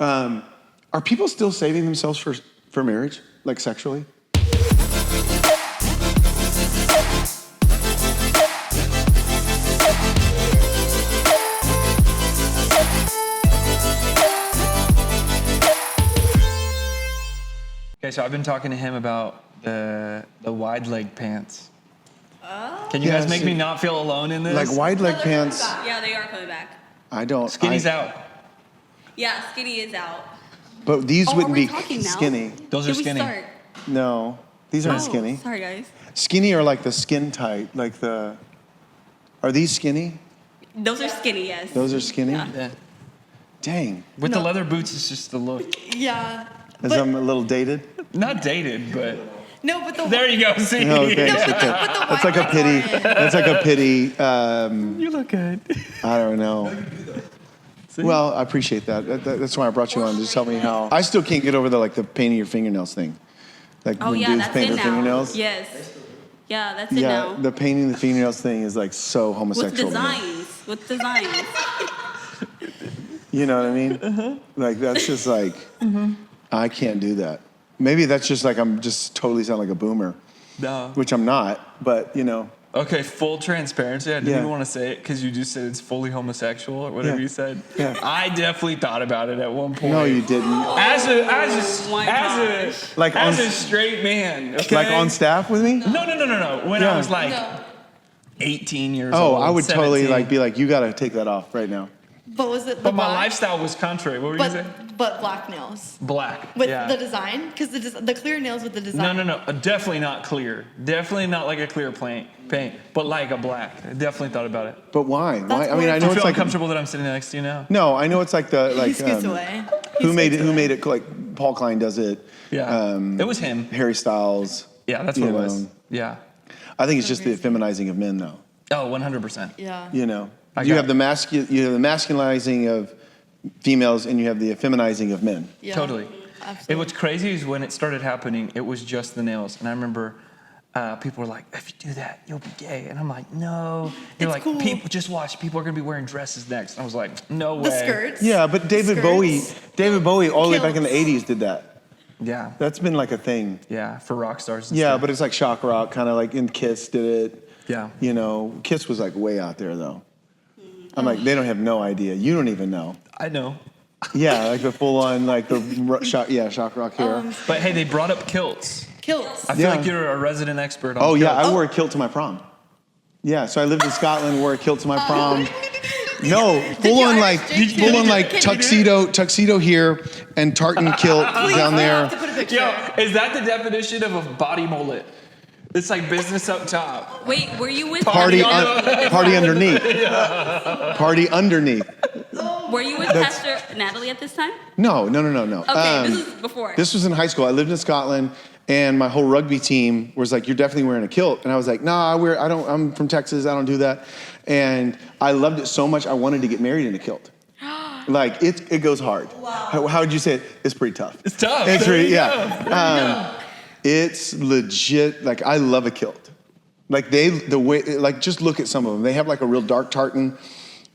Are people still saving themselves for marriage, like sexually? Okay, so I've been talking to him about the wide leg pants. Oh. Can you guys make me not feel alone in this? Like wide leg pants. Yeah, they are coming back. I don't. Skinny's out. Yeah, skinny is out. But these wouldn't be talking now? skinny. Those are skinny. Start? No, these aren't skinny. Sorry, guys. Skinny are like the skin tight, like the. Are these skinny? Those are skinny, yes. Those are skinny. Yeah. Dang. With the leather boots, it's just the look. Yeah. As I'm a little dated. Not dated, but. No, but the. There you go. See. No, thanks. but the That's like a pity. That's like a pity. You look good. I don't know. Well, I appreciate that. That's why I brought you on. Just tell me how. I still can't get over the painting your fingernails thing. Like when dudes that's paint it their now. fingernails. Yes. Yeah, that's it now. Yeah, the painting the fingernails thing is like so homosexual. With designs. You know what I mean? Like that's just like I can't do that. Maybe that's just like I'm just totally sound like a boomer. No. Which I'm not, but you know. Okay, full transparency. I didn't even want to say it because you just said it's fully homosexual or whatever you said. Yeah. I definitely thought about it at one point. No, you didn't. As a straight man, okay? Like on staff with me? No. When I was like 18 years old. Oh, I would 17. totally be like, you got to take that off right now. But was it? But my lifestyle was contrary. What were you saying? But black nails. Black. With the design, because the clear nails with the design. No. Definitely not clear. Definitely not like a clear paint. But like a black. I definitely thought about it. But why? Why? I mean, I Do know you it's feel like uncomfortable that I'm sitting next to you now? No, I know it's like He scoots away. Who made it? Like Paul Klein does it. Yeah. It was him. Harry Styles. Yeah, that's what it was. Yeah. I think it's just the feminizing of men, though. Oh, 100%. Yeah. You know, you have the masculinizing of females, and you have the feminizing of men. Yeah. Totally. Absolutely. And what's crazy is when it started happening, it was just the nails. And I remember people were like, if you do that, you'll be gay. And I'm like, no. They're like, cool. people, just watch. People are going to be wearing dresses next. And I was like, no way. The skirts. Yeah, but David Bowie, all the way back in the 80s did that. Yeah. That's been like a thing. Yeah, for rock stars and Yeah, stuff. but it's like shock rock, kind of like in Kiss did it. Yeah. You know, Kiss was like way out there, though. I'm like, they don't have no idea. You don't even know. I know. Yeah, like the full on, like the shock rock hair. But hey, they brought up kilts. Kilts. I feel like you're a resident expert on Oh, kilts. yeah, I wore a kilt to my prom. Yeah, so I lived in Scotland, wore a kilt to my prom. No, full on like tuxedo here, and tartan kilt down there. Yo, is that the definition of a body mullet? It's like business up top. Wait, were you with Party underneath. Party underneath. Were you with Pastor Natalie at this time? No. Okay, this was before. This was in high school. I lived in Scotland, and my whole rugby team was like, "You're definitely wearing a kilt." And I was like, "Nah, I'm from Texas. I don't do that." And I loved it so much, I wanted to get married in a kilt. Like it goes hard. Wow. How would you say it? It's pretty tough. It's tough. It's pretty, yeah. It's legit. Like I love a kilt. Like just look at some of them. They have like a real dark tartan.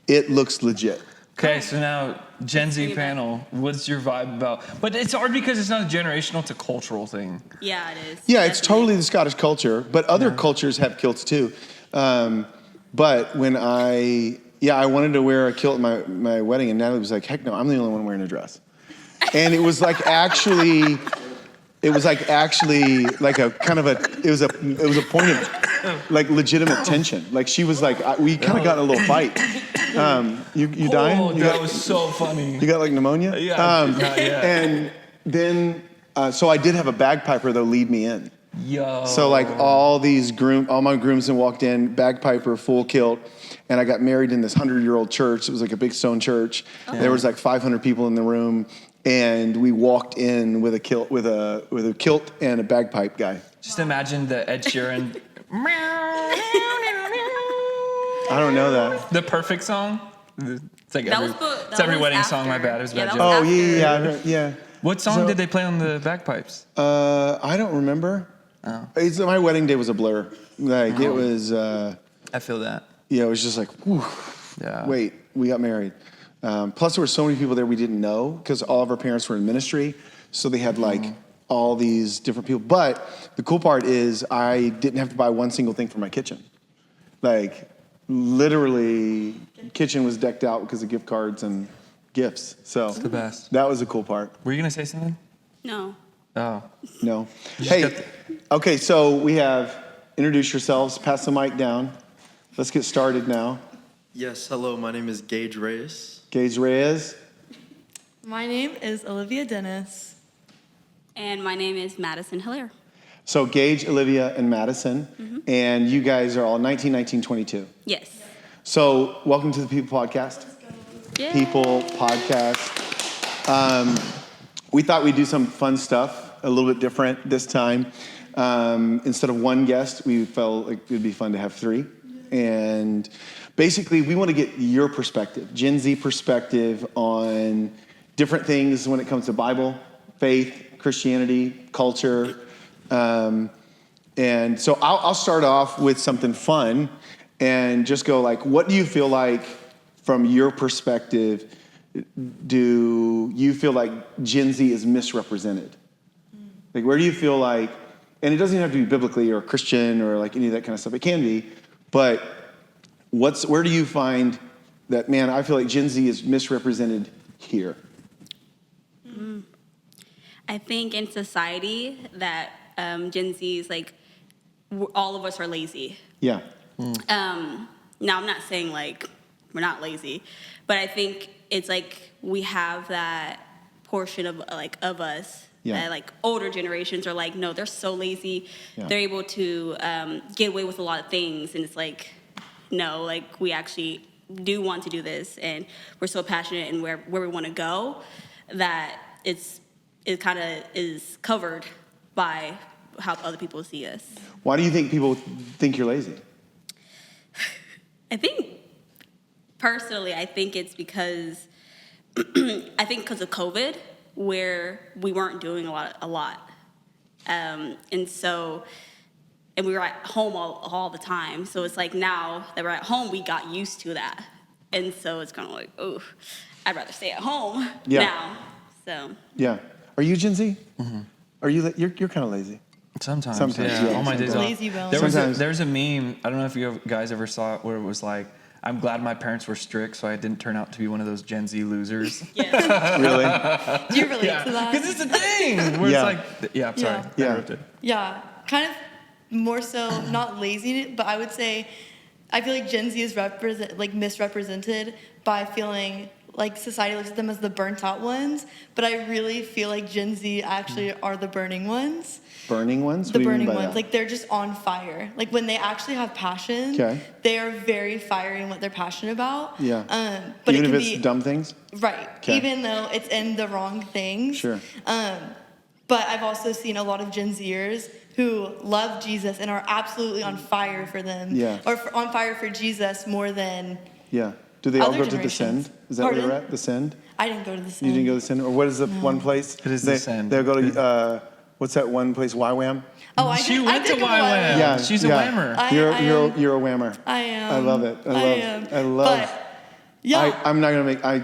It looks legit. Okay, so now Gen Z panel, what's your vibe about? But it's hard because it's not a generational, it's a cultural thing. Yeah, it is. Yeah, definitely. It's totally the Scottish culture, but other cultures have kilts too. But when I wanted to wear a kilt at my wedding, and Natalie was like, heck no, I'm the only one wearing a dress. And it was like actually like a kind of it was a point of like legitimate tension. Like she was like, we kind of got in a little fight. You dying? Oh, that was so funny. You got like pneumonia? Yeah, not yet. And then, so I did have a bagpiper though lead me in. Yo. So like all my groomsmen walked in, bagpiper, full kilt, and I got married in this 100-year-old church. It was like a big stone church. Oh. There was like 500 people in the room, and we walked in with a kilt and a bagpipe guy. Just imagine the Ed Sheeran. I don't know that. The Perfect song. It's like every wedding after. song. My bad. It was bad joke. Oh yeah. What song did they play on the bagpipes? I don't remember. Oh. My wedding day was a blur. Like it was. I feel that. Yeah, it was just like, whew, Yeah. wait, we got married. Plus, there were so many people there we didn't know because all of our parents were in ministry, so they had like all these different people. But the cool part is I didn't have to buy one single thing for my kitchen. Like literally, kitchen was decked out because of gift cards and gifts. So It's the best. that was the cool part. Were you gonna say something? No. Oh. No. just Hey, got okay, so we have introduce yourselves, pass the mic down. Let's get started now. Yes, hello, my name is Gage Reyes. Gage Reyes. My name is Olivia Dennis. And my name is Madison Hilaire. So Gage, Olivia, and Madison, and you guys are all 19, 19, 22. Yes. So welcome to the People Podcast. Yay. People Podcast. We thought we'd do some fun stuff, a little bit different this time. Instead of one guest, we felt like it'd be fun to have three. And basically, we want to get your perspective, Gen Z perspective on different things when it comes to Bible, faith, Christianity, culture. And so I'll start off with something fun and just go like, what do you feel like from your perspective, do you feel like Gen Z is misrepresented? Like, where do you feel like, and it doesn't even have to be biblically or Christian or like any of that kind of stuff. It can be, but where do you find that, man, I feel like Gen Z is misrepresented here? I think in society that Gen Z is like, all of us are lazy. Yeah. Now, I'm not saying like we're not lazy, but I think it's like we have that portion of us Yeah. that like older generations are like, no, they're so lazy. Yeah. They're able to get away with a lot of things, and it's like, no, like we actually do want to do this, and we're so passionate in where we want to go that it kind of is covered by how other people see us. Why do you think people think you're lazy? I think, personally, I think it's because, of COVID, where we weren't doing a lot. And we were at home all the time. So it's like now that we're at home, we got used to that. And so it's kind of like, oh, I'd rather stay at home now. So. Yeah. Are you Gen Z? Mm-hmm. Are you? You're kind of lazy. Sometimes, Sometimes, yeah, All my days off. Lazy bones. There's a meme. I don't know if you guys ever saw it, where it was like, "I'm glad my parents were strict, so I didn't turn out to be one of those Gen Z losers." Yeah. Really? Do you relate to that? Because it's a thing. Where Yeah. it's like, yeah, I'm sorry. Yeah. I interrupted. Yeah, kind of more so not lazy, but I would say I feel like Gen Z is misrepresented by feeling like society looks at them as the burnt out ones, but I really feel like Gen Z actually are the burning ones. Burning ones? The What do you burning mean by ones, that? like they're just on fire. Like when they actually have passion, Okay. they are very fiery in what they're passionate about. Yeah. But Even it if can it's be dumb things? right, Okay. even though it's in the wrong things. Sure. But I've also seen a lot of Gen Zers who love Jesus and are absolutely on fire for them, Yeah. or on fire for Jesus more than. Yeah. Do they all Other go to the generations. Send? Is that where they're Pardon? at? The Send? I didn't go to the. You didn't go to the Send? Or what is the one place? It is the Send. They'll go to, what's that one place, YWAM? Oh, I She did, went I did to go YWAM. Yeah. She's a whammer. You're a whammer. I am. I love it. I love. But, yeah. I'm not gonna make. I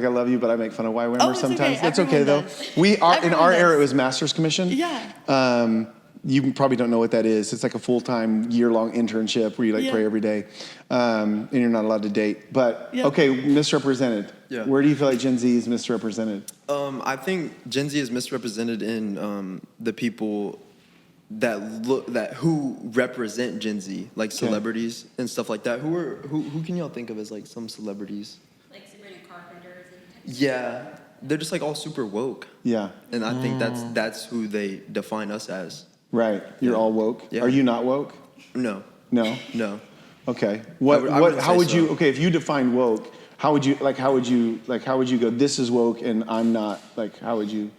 love you, but I make fun of YWAMers Oh, it's okay. sometimes. That's okay Everyone though. does. We are in Everyone our era. does. It was Master's Commission. Yeah. You probably don't know what that is. It's like a full-time, year-long internship where you Yeah. pray every day, and you're not allowed to date. But Yeah. okay, misrepresented. Yeah. Where do you feel like Gen Z is misrepresented? I think Gen Z is misrepresented in the people who represent Gen Z, like celebrities and stuff like that. Who can y'all think of as like some celebrities? Like Sabrina Carpenter's and Yeah, they're just like all super woke, Yeah. and I think that's who they define us as. Right. You're Yeah. all woke. Yeah. Are you not woke? No, No. no. Okay. I wouldn't How say would you? so. Okay, if you define woke, how would you go? This is woke, and I'm not. Like, how would you?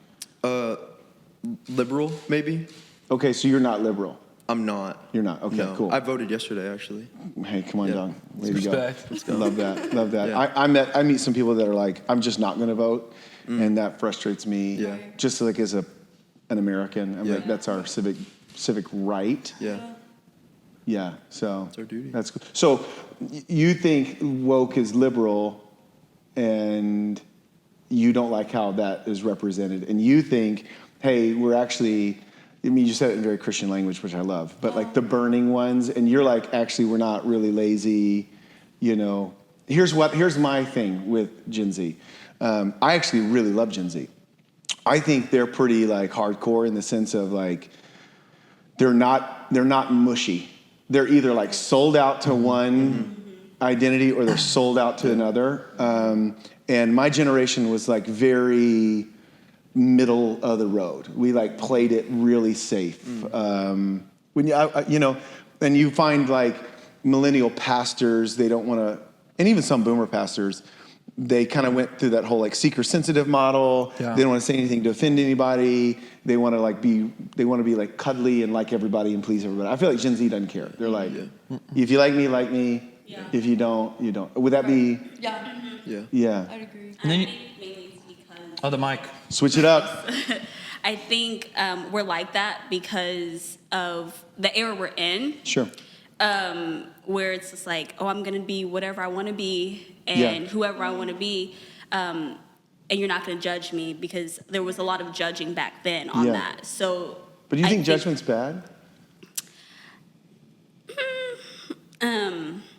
Liberal, maybe. Okay, so you're not liberal. I'm not. You're not. Okay, No. cool. I voted yesterday, actually. Hey, come on, Yeah. dog. Way to Respect. go. Let's go. Love that. Love that. Yeah. I meet some people that are like, I'm just not going to vote, and that frustrates me. Yeah. Just like as an American, I'm Yeah. like, that's our civic right. Yeah. Yeah. So It's our duty. that's cool. So you think woke is liberal, and you don't like how that is represented, and you think, hey, we're actually, I mean, you said it in very Christian language, which I love, but like the burning ones, and you're like, actually, we're not really lazy, you know. Here's my thing with Gen Z. I actually really love Gen Z. I think they're pretty like hardcore in the sense of like, they're not mushy. They're either like sold out to one identity or they're sold out to another. And my generation was like very middle of the road. We like played it really safe. When you know, and you find like millennial pastors, they don't want to, and even some boomer pastors, they kind of went through that whole like seeker sensitive model. Yeah. They don't want to say anything to offend anybody. They want to be like cuddly and like everybody and please everybody. I feel like Gen Z doesn't care. They're like, if you like me, like me. Yeah. If you don't, you don't. Would that be? Yeah, Yeah. I'd agree. And then I you, think mainly it's because oh, the mic. Switch it up. I think we're like that because of the era we're in. Sure. Where it's just like, oh, I'm gonna be whatever I want to be and whoever I want to be, and you're not gonna judge me because there was a lot of judging back then on Yeah. that. So, But do you think judgment's bad?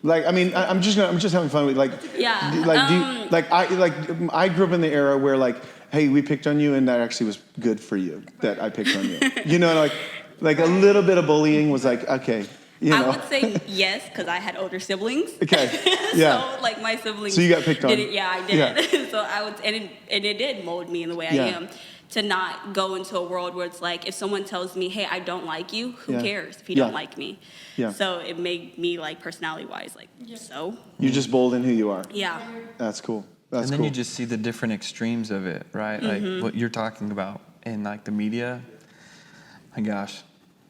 Like, I mean, I'm just having fun with like, Yeah, I grew up in the era where like, hey, we picked on you, and that actually was good for you that I picked on you. You know, like a little bit of bullying was like, okay, you know. I would say yes because I had older siblings. Okay, yeah. So like my siblings. So you got picked on. Did it, yeah, I did. Yeah. So I would, and it did mold me in the way Yeah. I am. To not go into a world where it's like, if someone tells me, hey, I don't like you, who Yeah. cares if you Yeah. don't like me? Yeah. So it made me like personality-wise, like, so? You're just bold in who you are. Yeah. That's cool. That's And then cool. you just see the different extremes of it, right? Like what you're talking about in like the media. My gosh,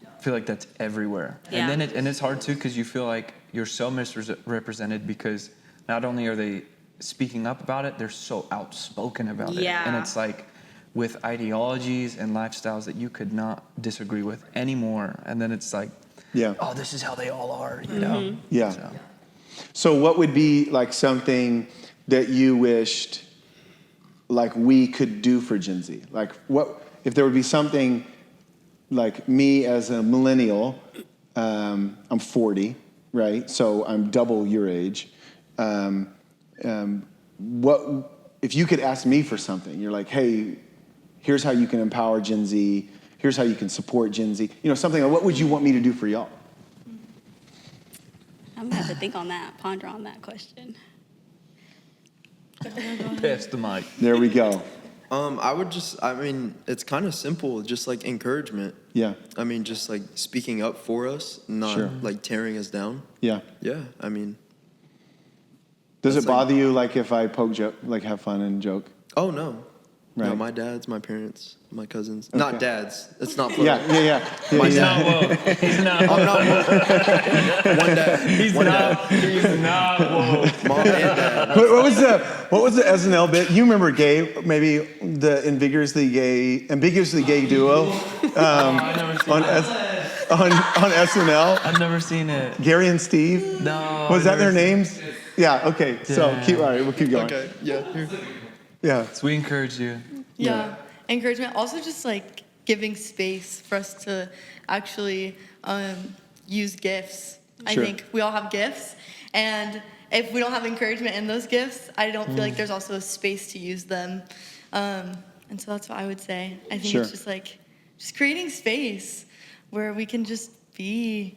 I feel like that's everywhere. Yeah. And then it's hard too because you feel like you're so misrepresented because not only are they speaking up about it, they're so outspoken about it. Yeah. And it's like with ideologies and lifestyles that you could not disagree with anymore. And then it's like, Yeah. oh, this is how they all are, you know? Yeah. So, So what would be like something that you wished like we could do for Gen Z? Like what if there would be something like me as a millennial, I'm 40, right? So I'm double your age. What if you could ask me for something? You're like, hey, here's how you can empower Gen Z. Here's how you can support Gen Z. You know, something like, what would you want me to do for y'all? I'm gonna have to think on that, ponder on that question. pass the mic. There we go. I mean, it's kind of simple, just like encouragement. Yeah. I mean, just like speaking up for us, not Sure. like tearing us down. Yeah. Yeah, I mean, Does it That's like- bother you like if I poke joke, like have fun and joke? oh no. No, Right. my dads, my parents, my cousins. Okay. Not dads. It's not funny. Yeah. He's not woke. He's not woke. I'm not one dad. He's one not. dad. He's not woke. Mom and dad. What was the SNL bit? You remember gay? Maybe the ambiguously gay duo I've never seen on it. on SNL. I've never seen it. Gary and Steve. No. Was that I've their never seen names? Yeah. Okay. So Yeah. all right. We'll keep going. Okay, yeah. Here. Yeah. it. So we encourage you. Yeah. Encouragement. Also, just like giving space for us to actually use gifts. I Sure. think we all have gifts, and if we don't have encouragement in those gifts, I don't feel like there's also a space to use them. And so that's what I would say. I think Sure. it's just like just creating space where we can just be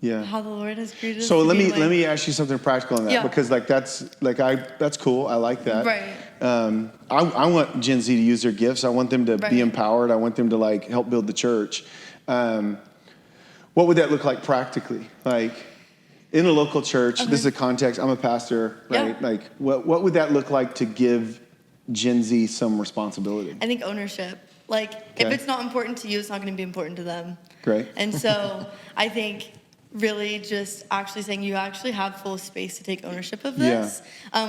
Yeah. how the Lord has created us. So to let be, me like- let me ask you something practical on that Yeah. because like that's cool. I like that. Right. I want Gen Z to use their gifts. I want them to Right. be empowered. I want them to like help build the church. What would that look like practically? Like in a local church, this is a context. I'm a pastor, right? Yeah. Like what would that look like to give Gen Z some responsibility? I think ownership. Like, Okay. if it's not important to you, it's not going to be important to them. Great. And so I think really just actually saying you actually have full space to take ownership of this,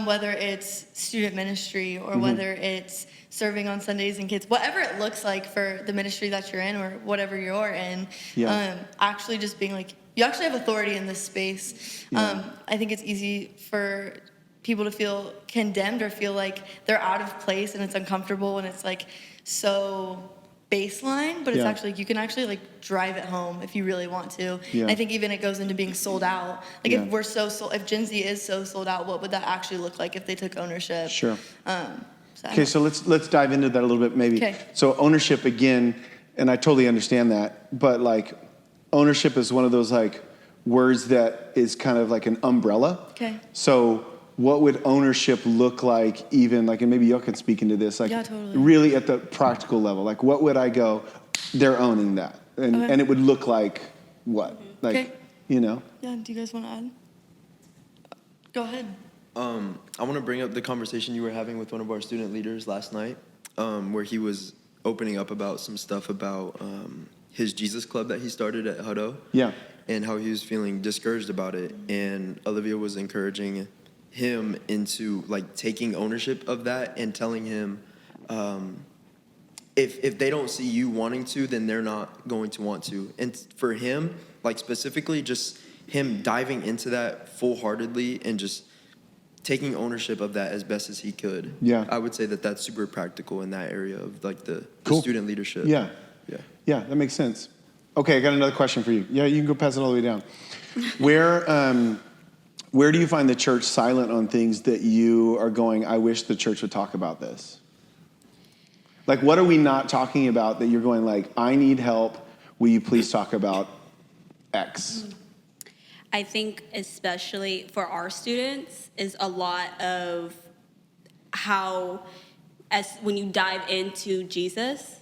whether it's student ministry or Mm-hmm. whether it's serving on Sundays and kids, whatever it looks like for the ministry that you're in or whatever you're in, Yeah. actually just being like, you actually have authority in this space. Yeah. I think it's easy for people to feel condemned or feel like they're out of place and it's uncomfortable and it's like so baseline, but it's actually, you can actually like drive it home if you really want to. Yeah. I think even it goes into being sold out. Like Yeah. if we're if Gen Z is so sold out, what would that actually look like if they took ownership? Sure. So Okay, so let's dive into that a little bit, maybe. Okay. So ownership again, and I totally understand that, but like ownership is one of those like words that is kind of like an umbrella. Okay. So what would ownership look like, even like, and maybe y'all can speak into this, like Yeah, totally. really at the practical level, like what would I go? They're owning that, and Okay. and it would look like what, like Okay. you know? Yeah, do you guys want to add? Go ahead. I want to bring up the conversation you were having with one of our student leaders last night, where he was opening up about some stuff about his Jesus Club that he started at Hutto. Yeah. And how he was feeling discouraged about it. And Olivia was encouraging him into like taking ownership of that and telling him, if they don't see you wanting to, then they're not going to want to. And for him, like specifically just him diving into that full-heartedly and just taking ownership of that as best as he could. Yeah. I would say that that's super practical in that area of like the Cool. student leadership. Yeah. Yeah. Yeah, that makes sense. Okay, I got another question for you. Yeah, you can go pass it all the way down. Where do you find the church silent on things that you are going, I wish the church would talk about this? Like, what are we not talking about that you're going like, I need help, will you please talk about X? I think especially for our students is a lot of how, as when you dive into Jesus,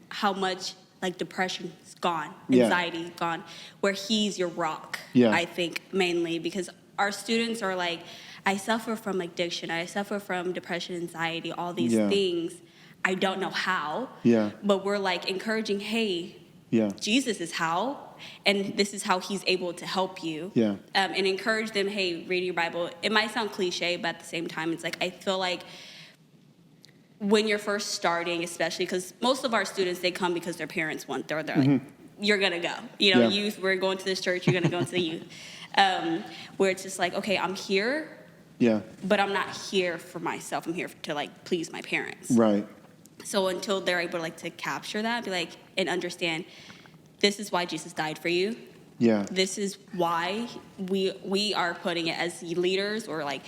how much like depression's gone, Yeah. anxiety gone, where he's your rock. Yeah. I think mainly because our students are like, I suffer from addiction, I suffer from depression, anxiety, all these Yeah. things. I don't know how. Yeah. But we're like encouraging, hey, Yeah. Jesus is how, and this is how he's able to help you. Yeah. And encourage them, hey, read your Bible. It might sound cliche, but at the same time, it's like, I feel like when you're first starting, especially because most of our students, they come because their parents want, they're like, you're gonna go. You know, Yeah. youth, we're going to this church, you're gonna go into the youth. Where it's just like, okay, I'm here, Yeah, but I'm not here for myself. I'm here to like please my parents. right. So until they're able like to capture that, be like, and understand, this is why Jesus died for you. Yeah, This is why we are putting it as leaders or like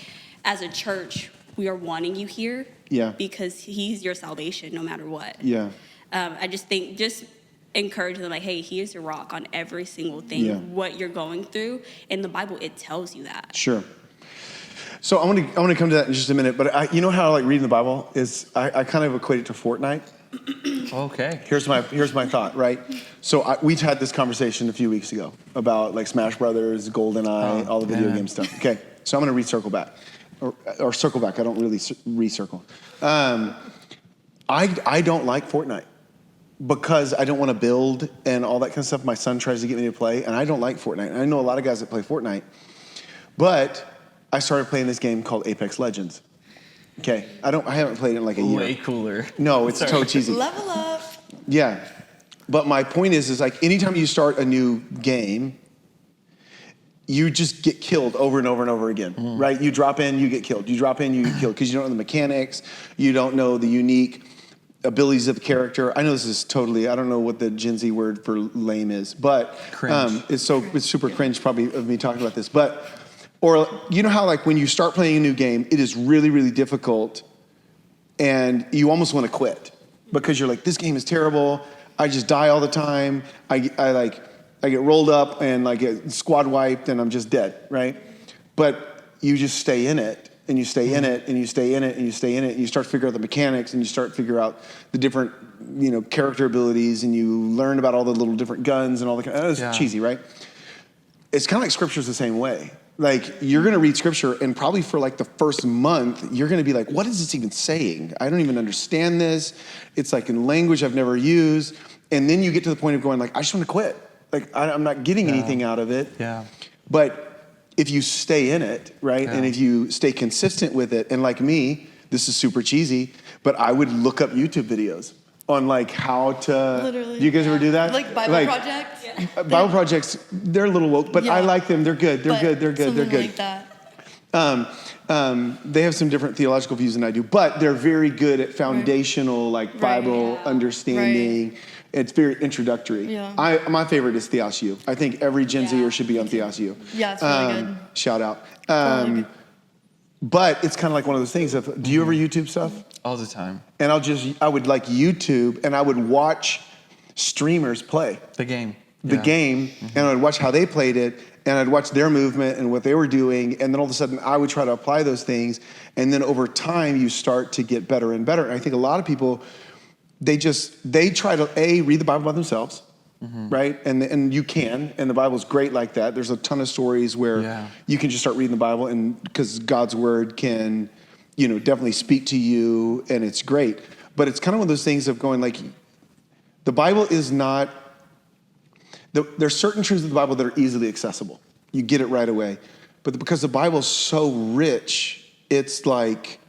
as a church, we are wanting you here. Yeah. Because he's your salvation no matter what. yeah, I just think, just encourage them like, hey, he is your rock on every single thing, Yeah. what you're going through. In the Bible, it tells you that. sure. So I want to come to that in just a minute, but you know how like reading the Bible is, I kind of equate it to Fortnite. Okay. Here's my thought, right? So we had this conversation a few weeks ago about like Smash Brothers, GoldenEye, all the video game stuff. Okay, so I'm going to recircle back, or circle back. I don't really recircle. I don't like Fortnite because I don't want to build and all that kind of stuff. My son tries to get me to play, and I don't like Fortnite. And I know a lot of guys that play Fortnite, but I started playing this game called Apex Legends. Okay, I haven't played it in like a year. Way cooler. No, it's so cheesy. Level up. Yeah. But my point is like anytime you start a new game, you just get killed over and over and over again, right? You drop in, you get killed. You drop in, you get killed because you don't know the mechanics. You don't know the unique abilities of the character. I know this is totally, I don't know what the Gen Z word for lame is, but Cringe. it's super cringe probably of me talking about this. But, or you know how like when you start playing a new game, it is really, really difficult and you almost want to quit because you're like, this game is terrible. I just die all the time. I get rolled up and like get squad wiped and I'm just dead, right? But you just stay in it and you stay in it and you stay in it and you stay in it and you start to figure out the mechanics and you start to figure out the different, character abilities and you learn about all the little different guns and all the kind of, it's cheesy, right? It's kind of like scripture's the same way. Like you're going to read scripture and probably for like the first month, you're going to be like, what is this even saying? I don't even understand this. It's like in language I've never used. And then you get to the point of going like, I just want to quit. Like I'm not getting anything out of it. Yeah. But if you stay in it, right? Yeah. And if you stay consistent with it, and like me, this is super cheesy, but I would look up YouTube videos on like how to, Literally. do you guys ever do that? Like Bible projects. Bible projects, they're a little woke, but I like them. They're good. They're But good. They're good. They're something good. like that. They have some different theological views than I do, but they're very good at foundational, like Bible understanding. Right. It's very introductory. Yeah. My favorite is Theos U. I think every Gen Zer should be on Theos U. Yeah, it's really good. Shout out. Totally good. But it's kind of like one of those things of, do you ever YouTube stuff? All the time. And I would like YouTube, and I would watch streamers play The game. the game, and I'd watch how they played it, and I'd watch their movement and what they were doing, and then all of a sudden I would try to apply those things, and then over time you start to get better and better. And I think a lot of people, they try to read the Bible by themselves, right? And you can, and the Bible's great like that. There's a ton of stories where you can just start reading the Bible, and because God's word can, definitely speak to you, and it's great. But it's kind of one of those things of going like, the Bible is not. There's certain truths of the Bible that are easily accessible. You get it right away. But because the Bible's so rich, it's like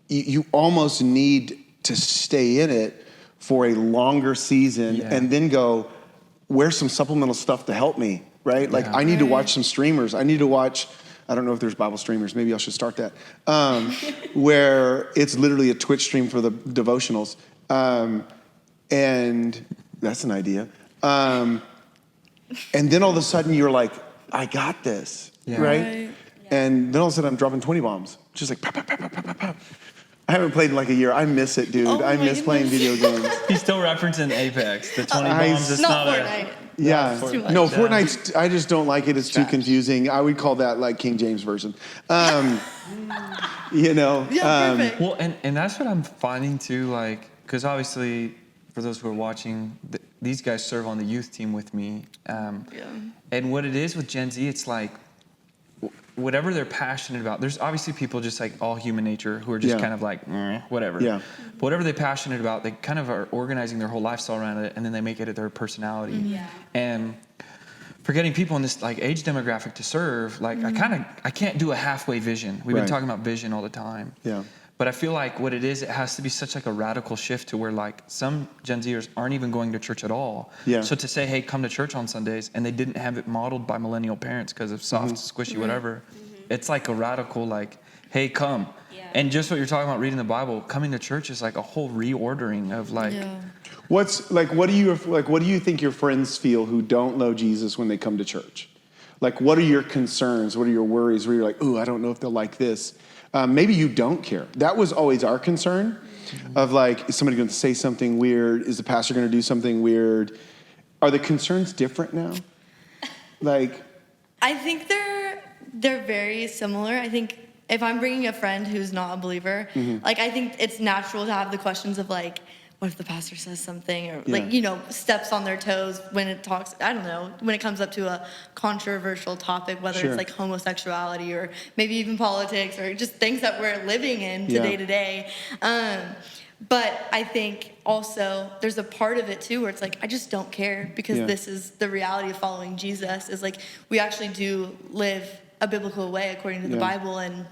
you almost need to stay in it for a longer season and then go, where's some supplemental stuff to help me, right? Like I need to watch some streamers. I need to watch, I don't know if there's Bible streamers. Maybe I should start that. Where it's literally a Twitch stream for the devotionals. And that's an idea. And then all of a sudden you're like, I got this, right? And then all of a sudden I'm dropping 20 bombs. Just like, pop, pop, pop, pop, pop, pop. I haven't played in like a year. I miss it, dude. I miss playing video games. He's still referencing Apex. The 20 bombs is not Fortnite. No, Fortnite, I just don't like it. It's too confusing. I would call that like King James Version. Perfect. Well, and that's what I'm finding too, like, because obviously, for those who are watching, these guys serve on the youth team with me. And what it is with Gen Z, it's like, whatever they're passionate about, there's obviously people just like all human nature who are just kind of like, whatever. But whatever they're passionate about, they kind of are organizing their whole lifestyle around it, and then they make it their personality. And for getting people in this like age demographic to serve, like I can't do a halfway vision. We've been talking about vision all the time. But I feel like what it is, it has to be such like a radical shift to where like some Gen Zers aren't even going to church at all. So to say, hey, come to church on Sundays, and they didn't have it modeled by millennial parents because of soft, squishy, whatever. It's like a radical like, hey, come. And just what you're talking about reading the Bible, coming to church is like a whole reordering of like. What's like? What do you think your friends feel who don't know Jesus when they come to church? Like, what are your concerns? What are your worries? Where you're like, ooh, I don't know if they'll like this. Maybe you don't care. That was always our concern of like, is somebody going to say something weird? Is the pastor going to do something weird? Are the concerns different now? Like, I think they're very similar. I think if I'm bringing a friend who's not a believer, like I think it's natural to have the questions of like, what if the pastor says something or like, steps on their toes when it talks, I don't know, when it comes up to a controversial topic, whether it's like homosexuality or maybe even politics or just things that we're living in day to day. But I think also there's a part of it too where it's like, I just don't care because this is the reality of following Jesus is like, we actually do live a biblical way according to the Bible, and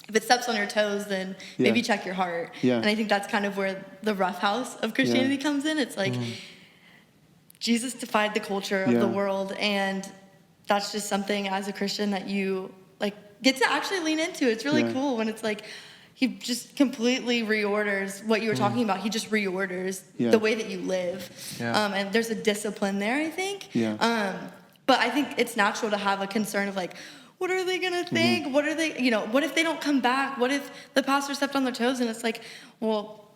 if it steps on your toes, then maybe check your heart. And I think that's kind of where the rough house of Christianity comes in. It's like Jesus defied the culture of the world, and that's just something as a Christian that you like get to actually lean into. It's really cool when it's like he just completely reorders what you were talking about. He just reorders the way that you live. And there's a discipline there, I think. But I think it's natural to have a concern of like, what are they going to think? What are they, what if they don't come back? What if the pastor stepped on their toes? And it's like, well,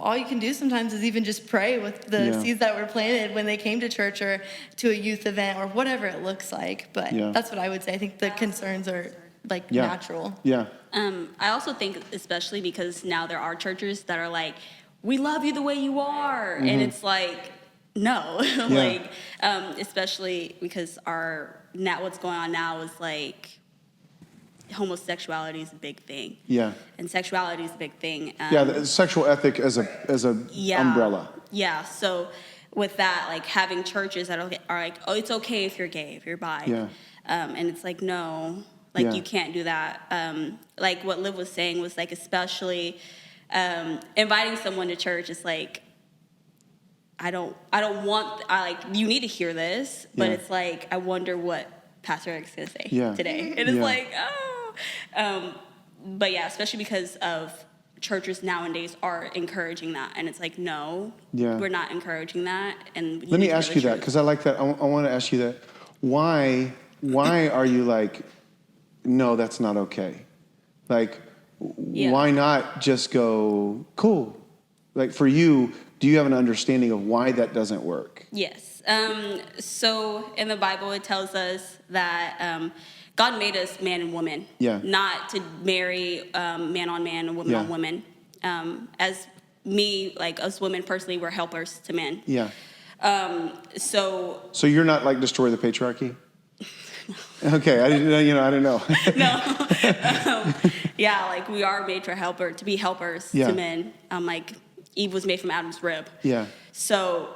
all you can do sometimes is even just pray with the seeds that were planted when they came to church or to a youth event or whatever it looks like. But that's what I would say. I think the concerns are like natural. I also think, especially because now there are churches that are like, we love you the way you are. And it's like, no, like, especially because what's going on now is like homosexuality is a big thing. And sexuality is a big thing. The sexual ethic as a umbrella. So with that, like having churches that are like, oh, it's okay if you're gay, if you're bi. And it's like, no, like you can't do that. Like what Liv was saying was like, especially inviting someone to church is like, you need to hear this, but it's like, I wonder what Pastor Eric's going to say today. And it's like, oh. But yeah, especially because of churches nowadays are encouraging that, and it's like, no, Yeah. we're not encouraging that. And Let me ask you that, because I like that. I want to ask you that. Why are you like, no, that's not okay? Like, Yeah. why not just go, cool? Like for you, do you have an understanding of why that doesn't work? Yes. So in the Bible, it tells us that God made us man and woman. Yeah. Not to marry man on man and woman Yeah. on woman. As me, like us women personally, we're helpers to men. Yeah. So So you're not like destroy the patriarchy? Okay, I don't know. no. Yeah, like we are made to be helpers Yeah. to men. Like Eve was made from Adam's rib. Yeah. So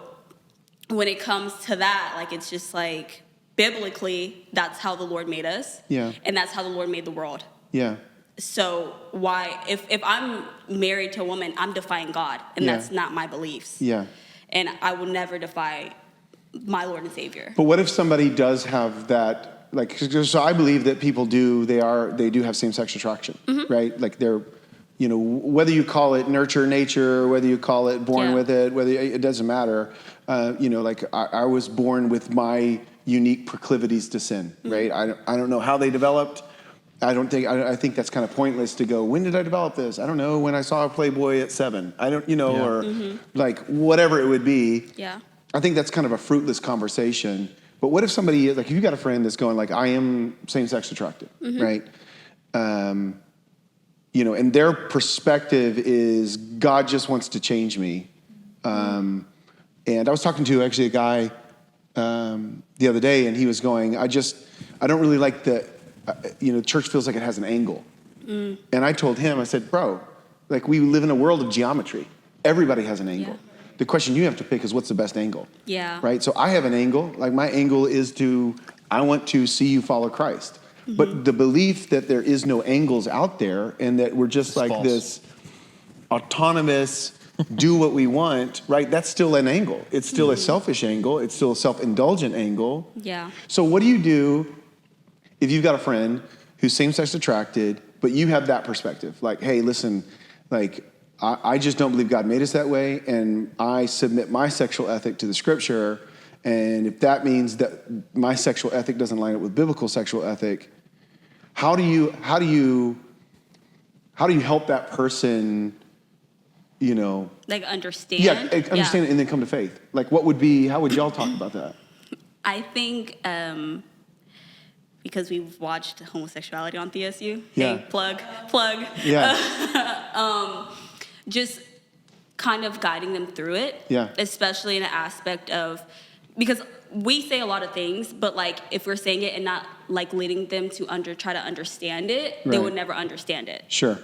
when it comes to that, like it's just like biblically, that's how the Lord made us. Yeah. And that's how the Lord made the world. Yeah. So why, if I'm married to a woman, I'm defying God, and Yeah. that's not my beliefs. Yeah. And I will never defy my Lord and Savior. But what if somebody does have that, like, so I believe that people do have same-sex attraction, right? Like they're, whether you call it nurture, nature, whether you call it born Yeah. with it, it doesn't matter. Like I was born with my unique proclivities to sin, right? I don't know how they developed. I think that's kind of pointless to go, when did I develop this? I don't know, when I saw a Playboy at 7. I don't, or like whatever it would be. Yeah. I think that's kind of a fruitless conversation. But what if somebody, like if you got a friend that's going like, I am same-sex attracted, right? And their perspective is God just wants to change me. And I was talking to actually a guy the other day, and he was going, I don't really like church feels like it has an angle. And I told him, I said, bro, like we live in a world of geometry. Everybody has an angle. Yeah. The question you have to pick is what's the best angle? Yeah. Right? So I have an angle. Like my angle is I want to see you follow Christ. But the belief that there is no angles out there and that we're just like false. this autonomous, do what we want, right? That's still an angle. It's still a selfish angle. It's still a self-indulgent angle. Yeah. So what do you do if you've got a friend who's same-sex attracted, but you have that perspective? Like, hey, listen, like, I just don't believe God made us that way, and I submit my sexual ethic to the scripture, and if that means that my sexual ethic doesn't line up with biblical sexual ethic, how do you help that person, Like understand. yeah, understand it and then come to faith? Like how would y'all talk about that? I think because we've watched homosexuality on TSU. Yeah. Hey, plug. Yeah. Just kind of guiding them through it. Yeah. Especially in an aspect of, because we say a lot of things, but like if we're saying it and not like leading them to try to understand it, they Right. would never understand it. Sure.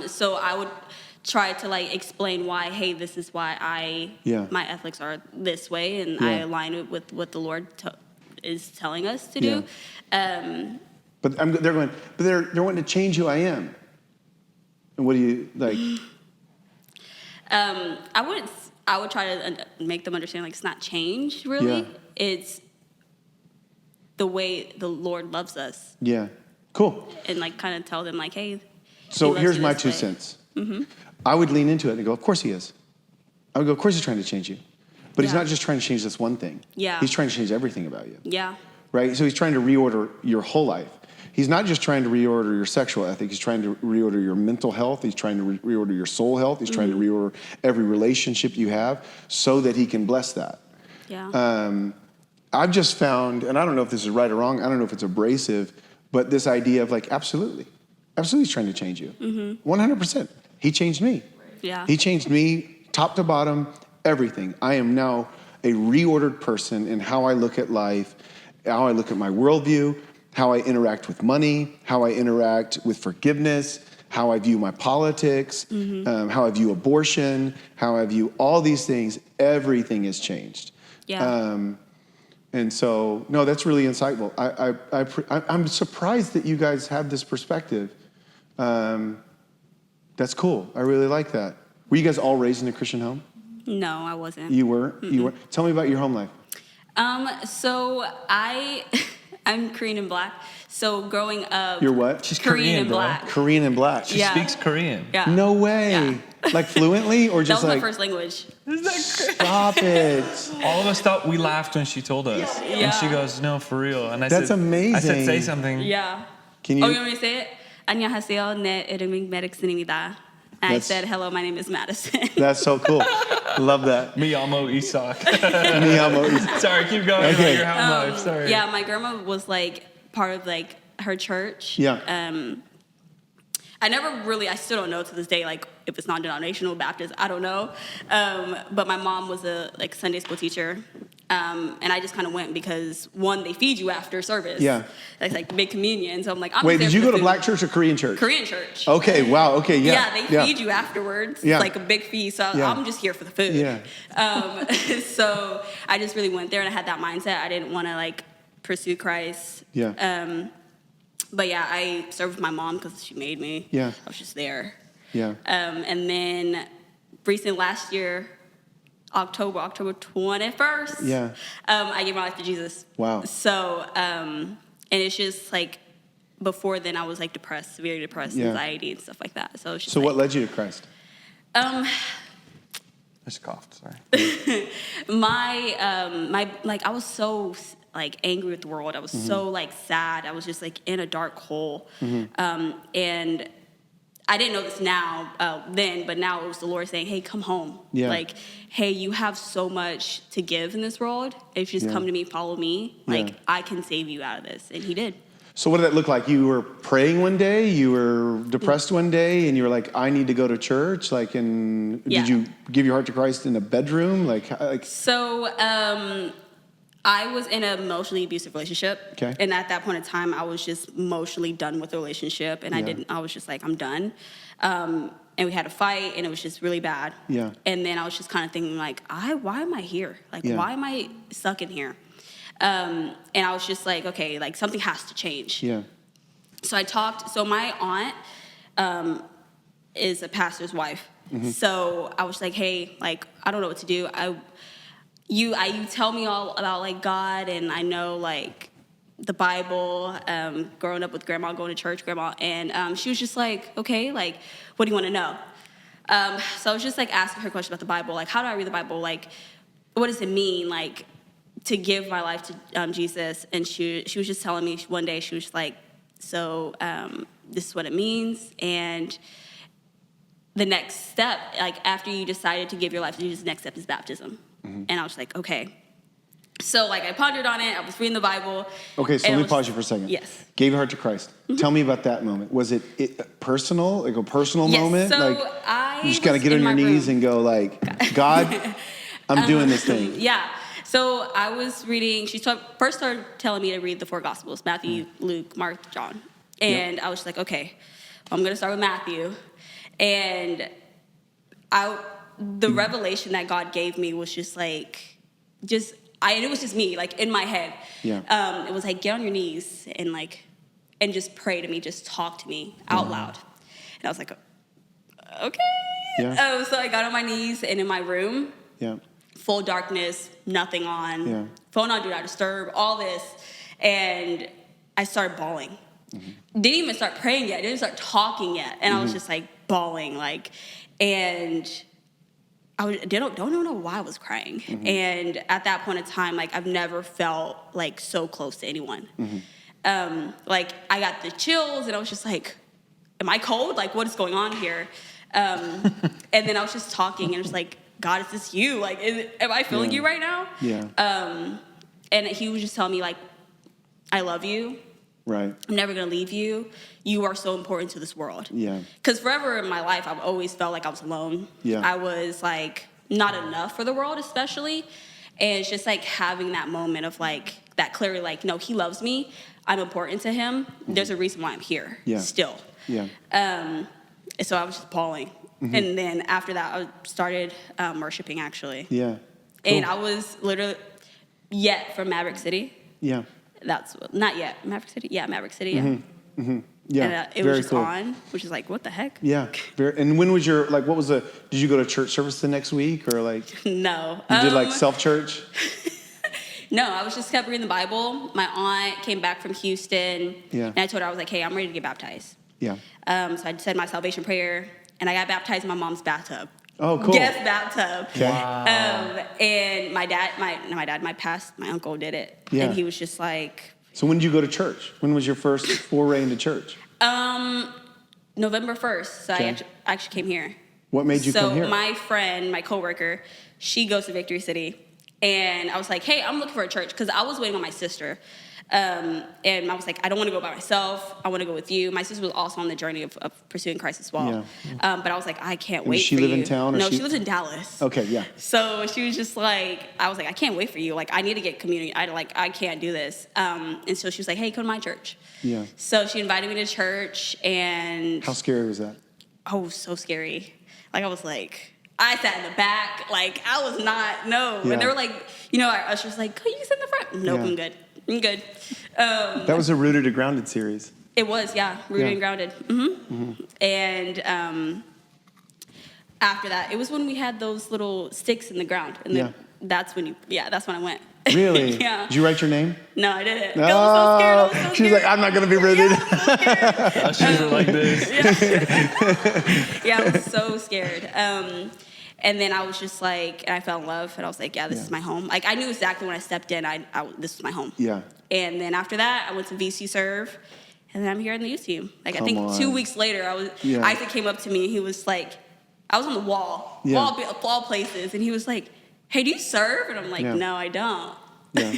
So I would try to like explain why, hey, this is why my ethics are this way, and I Yeah. align it with what the Lord is telling us to do. But they're wanting to change who I am. And what do you like? I would try to make them understand like it's not change really. Yeah. It's the way the Lord loves us, Yeah. Cool. and like kind of tell them like, hey. So he loves here's you my this 2 way. cents. I would lean into it and go, of course he is. I would go, of course he's trying to change you. But he's Yeah. not just trying to change this one thing. Yeah. He's trying to change everything about you. Yeah. Right? So he's trying to reorder your whole life. He's not just trying to reorder your sexual ethic. He's trying to reorder your mental health. He's trying to reorder your soul health. He's trying to reorder every relationship you have so that he can bless that. Yeah. I've just found, and I don't know if this is right or wrong, I don't know if it's abrasive, but this idea of like, absolutely he's trying to change you. 100%. He changed me. Yeah. He changed me top to bottom, everything. I am now a reordered person in how I look at life, how I look at my worldview, how I interact with money, how I interact with forgiveness, how I view my politics, how I view abortion, how I view all these things. Everything has changed. Yeah. And so, no, that's really insightful. I'm surprised that you guys have this perspective. That's cool. I really like that. Were you guys all raised in a Christian home? No, I wasn't. You were? You were? Tell me about your home life. So I I'm Korean and black. So growing up, You're what? She's Korean Korean, and bro. black. Korean and black. She Yeah. speaks Korean. Yeah. No way. Yeah. Like fluently or That just was my like, first language. stop it. All of us thought we laughed when she told us. Yeah. And she goes, no, for real. And I That's said, amazing. I said, say something. Yeah. Can you? Oh, you want me to say it? 안녕하세요. 내 이름은 메릭슨입니다. And I That's- said, hello, my name is Madison. That's so cool. Love that. Me amo Isak. Me amo. Sorry, keep going. Okay. Like you're having life. Sorry. Yeah, my grandma was like part of like her church. Yeah. I never really, I still don't know to this day, like if it's non-denominational Baptist, I don't know. But my mom was a like Sunday school teacher. And I just kind of went because one, they feed you after service. Yeah. That's like big communion. So I'm like, I'm Wait, just did you there go for to the black food. church or Korean church? Korean church. Okay, wow, okay, yeah. Yeah, they feed you afterwards. Yeah. Like a big feast. So Yeah. I'm just here for the food. Yeah. So I just really went there and I had that mindset. I didn't want to like pursue Christ. Yeah. But yeah, I served with my mom because she made me. Yeah. I was just there. Yeah. And then last year, October 21st. Yeah. I gave my life to Jesus. Wow. So, and it's just like, before then I was like depressed, severely depressed, Yeah. anxiety and stuff like that. So it's just So what like, led you to Christ? I just coughed. Sorry. I was so like angry with the world. I was so like sad. I was just like in a dark hole. And I didn't know this then, but now it was the Lord saying, hey, come home. Yeah. Like, hey, you have so much to give in this world. If you just Yeah. come to me, follow me, like Yeah. I can save you out of this. And he did. So what did that look like? You were praying one day, you were depressed one day, and you were like, I need to go to church. Like, and Yeah. did you give your heart to Christ in a bedroom? Like So I was in an emotionally abusive relationship. Okay. And at that point in time, I was just emotionally done with the relationship. And Yeah. I was just like, I'm done. And we had a fight and it was just really bad. Yeah. And then I was just kind of thinking like, why am I here? Like, Yeah. why am I stuck in here? And I was just like, okay, like something has to change. yeah, So my aunt is a pastor's wife. Mm-hmm. So I was like, hey, like, I don't know what to do. You tell me all about like God, and I know like the Bible, growing up with grandma, going to church, grandma, and she was just like, okay, like, what do you want to know? So I was just like asking her questions about the Bible, like, how do I read the Bible? Like, what does it mean, like, to give my life to Jesus? And she was just telling me one day, she was just like, so this is what it means, and the next step, like after you decided to give your life to Jesus, the next step is baptism. And I was like, okay. So like I pondered on it. I was reading the Bible. Okay, so and let I me was- pause you for a second. Yes. Gave your heart to Christ. Tell me about that moment. Was it personal, like a personal Yes, moment? so like I you just gotta was get on in your my knees room. and go like, God, I'm doing this thing. Yeah. So I was reading, first started telling me to read the four Gospels, Matthew, Luke, Mark, John. And I was just like, okay, I'm going to start with Matthew. And the revelation that God gave me was just like, and it was just me, like in my head. Yeah. It was like, get on your knees and just pray to me, just talk to me out loud. And I was like, okay. Yeah. So I got on my knees and in my room, Yeah. full darkness, nothing on, Yeah. phone on do not disturb, all this. And I started bawling. Didn't even start praying yet, didn't start talking yet. And I was just like bawling, like, and I don't know why I was crying. And at that point in time, like I've never felt like so close to anyone. Like I got the chills and I was just like, am I cold? Like what is going on here? And then I was just talking and it was like, God, is this you? Like, am I feeling Yeah. you right now? Yeah. And he was just telling me like, I love you. Right. I'm never gonna leave you. You are so important to this world. Yeah. Because forever in my life, I've always felt like I was alone. Yeah. I was like not enough for the world, especially. And it's just like having that moment of like that clarity, like, no, he loves me. I'm important to him. There's a reason why I'm here. Yeah. Still. Yeah. So I was just bawling. And then after that, I started worshiping actually. Yeah. And Cool. I was literally from Maverick City. Yeah. Not yet. Maverick City? Yeah, Maverick City, yeah. Yeah. And it Very was just cool. on, which is like, what the heck? Yeah. And when was your, like, what was did you go to church service the next week or like, No. you did like self-church? No, I was just kept reading the Bible. My aunt came back from Houston, Yeah. and I told her, I was like, hey, I'm ready to get baptized. Yeah. So I said my salvation prayer, and I got baptized in my mom's bathtub. Oh, cool. Guest bathtub. Okay. Wow. And my uncle did it. Yeah. And he was just like, So when did you go to church? When was your first foray into church? November 1st. So Okay. I actually came here. What made you come here? So my friend, my coworker, she goes to Victory City. And I was like, hey, I'm looking for a church because I was waiting on my sister. And I was like, I don't want to go by myself. I want to go with you. My sister was also on the journey of pursuing Christ as well. Yeah. But I was like, I can't And wait does she for live you. in town, or No, she- she lives in Dallas. Okay, yeah. So she was just like, I was like, I can't wait for you. Like, I need to get community. I can't do this. And so she was like, hey, come to my church. Yeah. So she invited me to church, and How scary was that? oh, so scary. Like, I was like, I sat in the back. Like, I was not, no. Yeah. And they were like, our usher's like, oh, you can sit in the front. Nope, Yeah. I'm good. I'm good. That was a Rooted to Grounded series. It was, yeah, rooted Yeah. and grounded. And after that, it was when we had those little sticks in the ground. And then that's when I went. Really? Yeah. Did you write your name? No, I didn't. 'Cause I was so scared. I was so She was like, scared. I'm not going to be rooted. Yeah, I was so scared. Ushers are like this. Yeah, I was so scared. And then I was just like, and I fell in love, and I was like, yeah, this is my home. Like, I knew exactly when I stepped in, this was my home. Yeah. And then after that, I went to VC Serve, and then I'm here in the youth team. Like, I Come think on. 2 weeks later, Yeah. Isaac came up to me, and he was like, I was on the wall, Yeah. wall places, and he was like, hey, do you serve? And I'm like, Yeah. no, I don't. Yeah.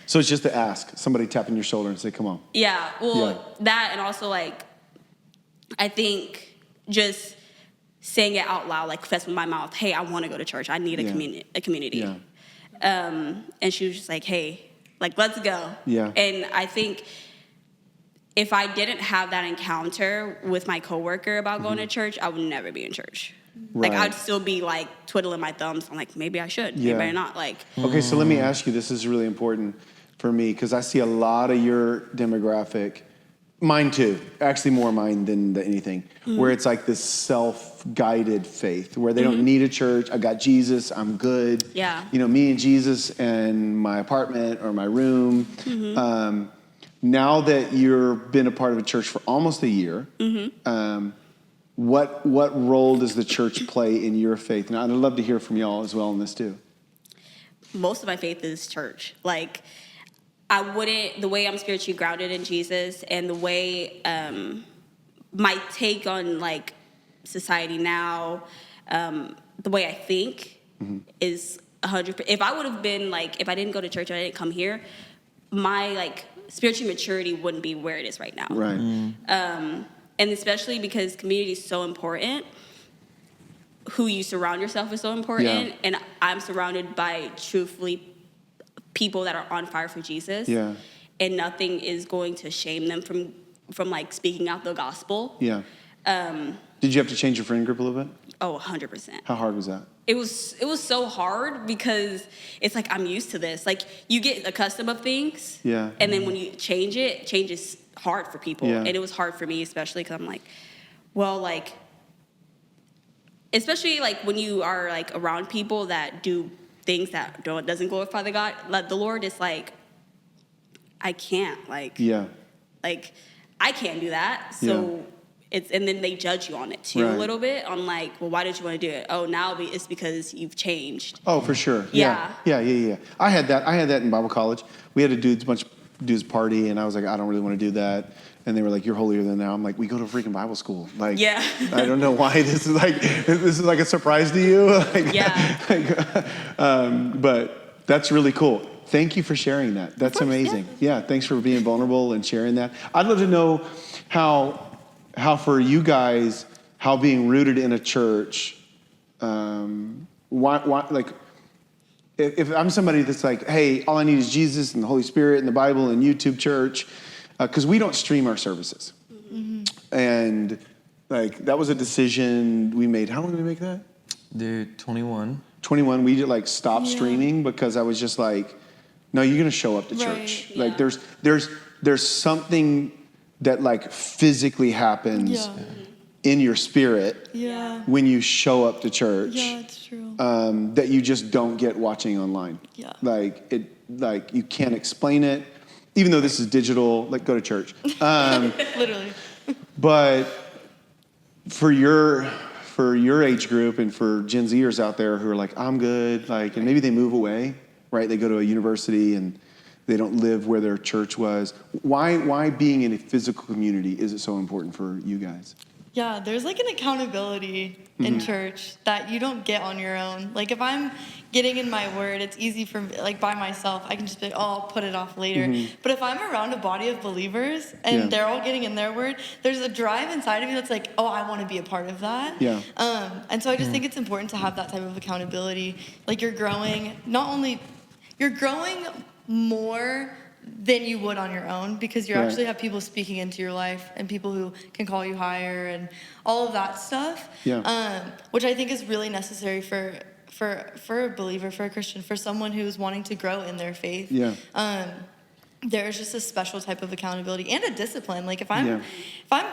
So it's just to ask, somebody tapping your shoulder and say, come on. Yeah, well, Yeah. that, and also, like, I think just saying it out loud, like, confess with my mouth, hey, I want to go to church. I need a community. Yeah. And she was just like, hey, like, let's go. Yeah. And I think if I didn't have that encounter with my coworker about going to church, I would never be in church. Like, Mm-hmm. Right. I'd still be, like, twiddling my thumbs. I'm like, maybe I should, Yeah. maybe not. Like, Okay, so let me ask you, this is really important for me because I see a lot of your demographic, mine too, actually more mine than anything, where it's like this self-guided faith where they don't need a church. I got Jesus, I'm good. Yeah. Me and Jesus and my apartment or my room. Now that you've been a part of a church for almost a year, what role does the church play in your faith? And I'd love to hear from y'all as well on this too. most of my faith is church. Like, the way I'm spiritually grounded in Jesus and the way my take on, like, society now, the way I think is 100%. If I would have been, like, if I didn't go to church, I didn't come here, my, like, spiritual maturity wouldn't be where it is right now. Right. And especially because community is so important. Who you surround yourself with is so important. Yeah. And I'm surrounded by, truthfully, people that are on fire for Jesus. Yeah. And nothing is going to shame them from like speaking out the gospel. Yeah. Did you have to change your friend group a little bit? Oh, 100%. How hard was that? It was so hard because it's like I'm used to this. Like, you get accustomed of things. Yeah. And then when you change it, change is hard for people. Yeah. And it was hard for me, especially because I'm like, well, like, especially like when you are like around people that do things that doesn't glorify the Lord, it's like, I can't, like, Yeah. like, I can't do that. So and then they judge you on it too Right. a little bit. On like, well, why did you want to do it? Oh, now it's because you've changed. Oh, for sure. Yeah. Yeah. I had that in Bible college. We had a bunch of dudes party, and I was like, I don't really want to do that. And they were like, you're holier than thou. I'm like, we go to freaking Bible school. Like, Yeah. I don't know why this is like a surprise to you. Like, Yeah. But that's really cool. Thank you for sharing that. That's course, amazing. Yeah. Thanks for being vulnerable and sharing that. I'd love to know how for you guys, how being rooted in a church, why like, if I'm somebody that's like, hey, all I need is Jesus and the Holy Spirit and the Bible and YouTube church, because we don't stream our services. Mm-hmm. And like, that was a decision we made. How long did we make that? Dude, 21. 21, we like stopped streaming because I was just like, no, you're gonna show up to church. yeah. Like there's something that like physically happens Yeah. in your spirit Yeah. when you show up to church. Yeah, it's true. that you just don't get watching online. Yeah. Like you can't explain it, even though this is digital. Like go to church. Literally. But for your age group and for Gen Zers out there who are like, I'm good, like, and maybe they move away, right? They go to a university and they don't live where their church was. Why being in a physical community is it so important for you guys? Yeah, there's like an accountability in church that you don't get on your own. Like if I'm getting in my word, it's easy for me, like by myself, I can just be like, oh, I'll put it off later. But if I'm around a body of believers and they're all getting in their word, there's a drive inside of me that's like, oh, I want to be a part of that. Yeah. And so I just think it's important to have that type of accountability. Like you're growing, you're growing more than you would on your own because you actually have people speaking into your life and people who can call you higher and all of that stuff. Yeah. Which I think is really necessary for a believer, for a Christian, for someone who's wanting to grow in their faith. Yeah. There's just a special type of accountability and a discipline. Like if I'm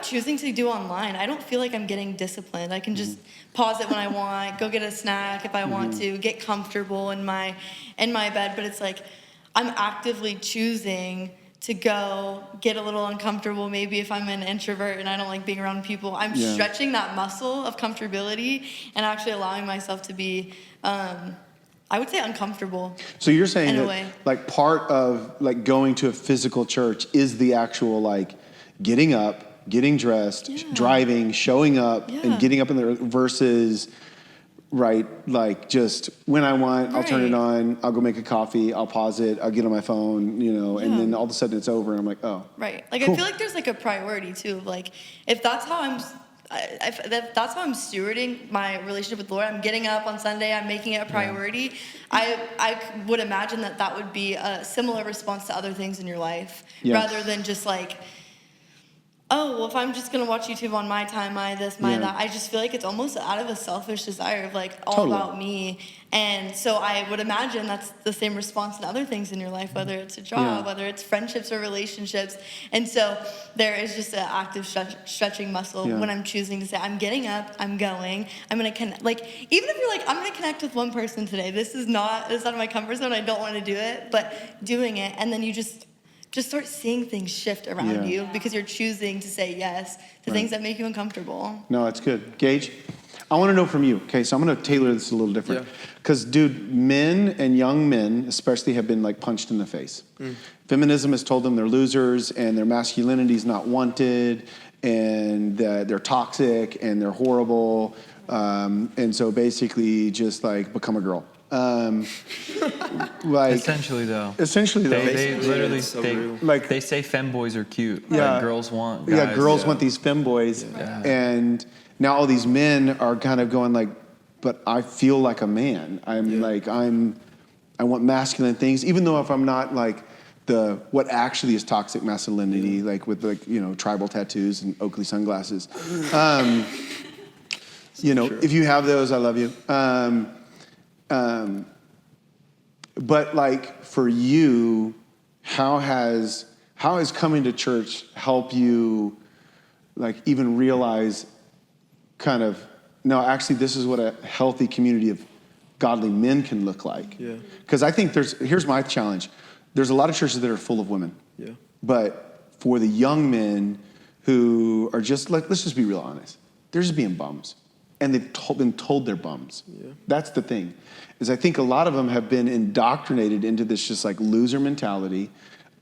choosing to do online, I don't feel like I'm getting disciplined. I can just pause it when I want, go get a snack if I want to, get comfortable in my bed. But it's like I'm actively choosing to go get a little uncomfortable. Maybe if I'm an introvert and I don't like being around people, I'm stretching that muscle of comfortability and actually allowing myself to be, I would say, uncomfortable. So you're saying in a that way. like part of like going to a physical church is the actual like getting up, getting dressed, driving, showing up, and getting up in there versus right, like just when I want, I'll turn it on, I'll go make a coffee, I'll pause it, I'll get on my phone, and then all of a sudden it's over and I'm like, oh. Right. Like cool. I feel like there's like a priority too. Like if that's how if that's how I'm stewarding my relationship with the Lord, I'm getting up on Sunday, I'm making it a priority. I would imagine that would be a similar response to other things in your life rather than just like, oh, well, if I'm just going to watch YouTube on my time, my this, my that, I just feel like it's almost out of a selfish desire of like all about me. And so I would imagine that's the same response to other things in your life, whether it's a job, whether it's friendships or relationships. And so there is just an active stretching muscle when I'm choosing to say, I'm getting up, I'm going, I'm going to connect. Like, even if you're like, I'm going to connect with one person today, this is out of my comfort zone, I don't want to do it, but doing it, and then you just start seeing things shift around you because you're choosing to say yes to things that make you uncomfortable. No, that's good. Gage, I want to know from you. Okay, so I'm going to tailor this a little different. Because, dude, men and young men especially have been like punched in the face. Feminism has told them they're losers and their masculinity is not wanted and that they're toxic and they're horrible. And so basically just like become a girl. Like Essentially though, they literally like they say femboys are cute. Like girls want guys. Girls want these femboys, and now all these men are kind of going like, but I feel like a man. I want masculine things, even though if I'm not like what actually is toxic masculinity, like with like tribal tattoos and Oakley sunglasses. If you have those, I love you. But like for you, how has coming to church helped you like even realize kind of, no, actually this is what a healthy community of godly men can look like? Because I think here's my challenge. There's a lot of churches that are full of women. But for the young men who are just like, let's just be real honest, they're just being bums. And they've been told they're bums. That's the thing, is I think a lot of them have been indoctrinated into this just like loser mentality.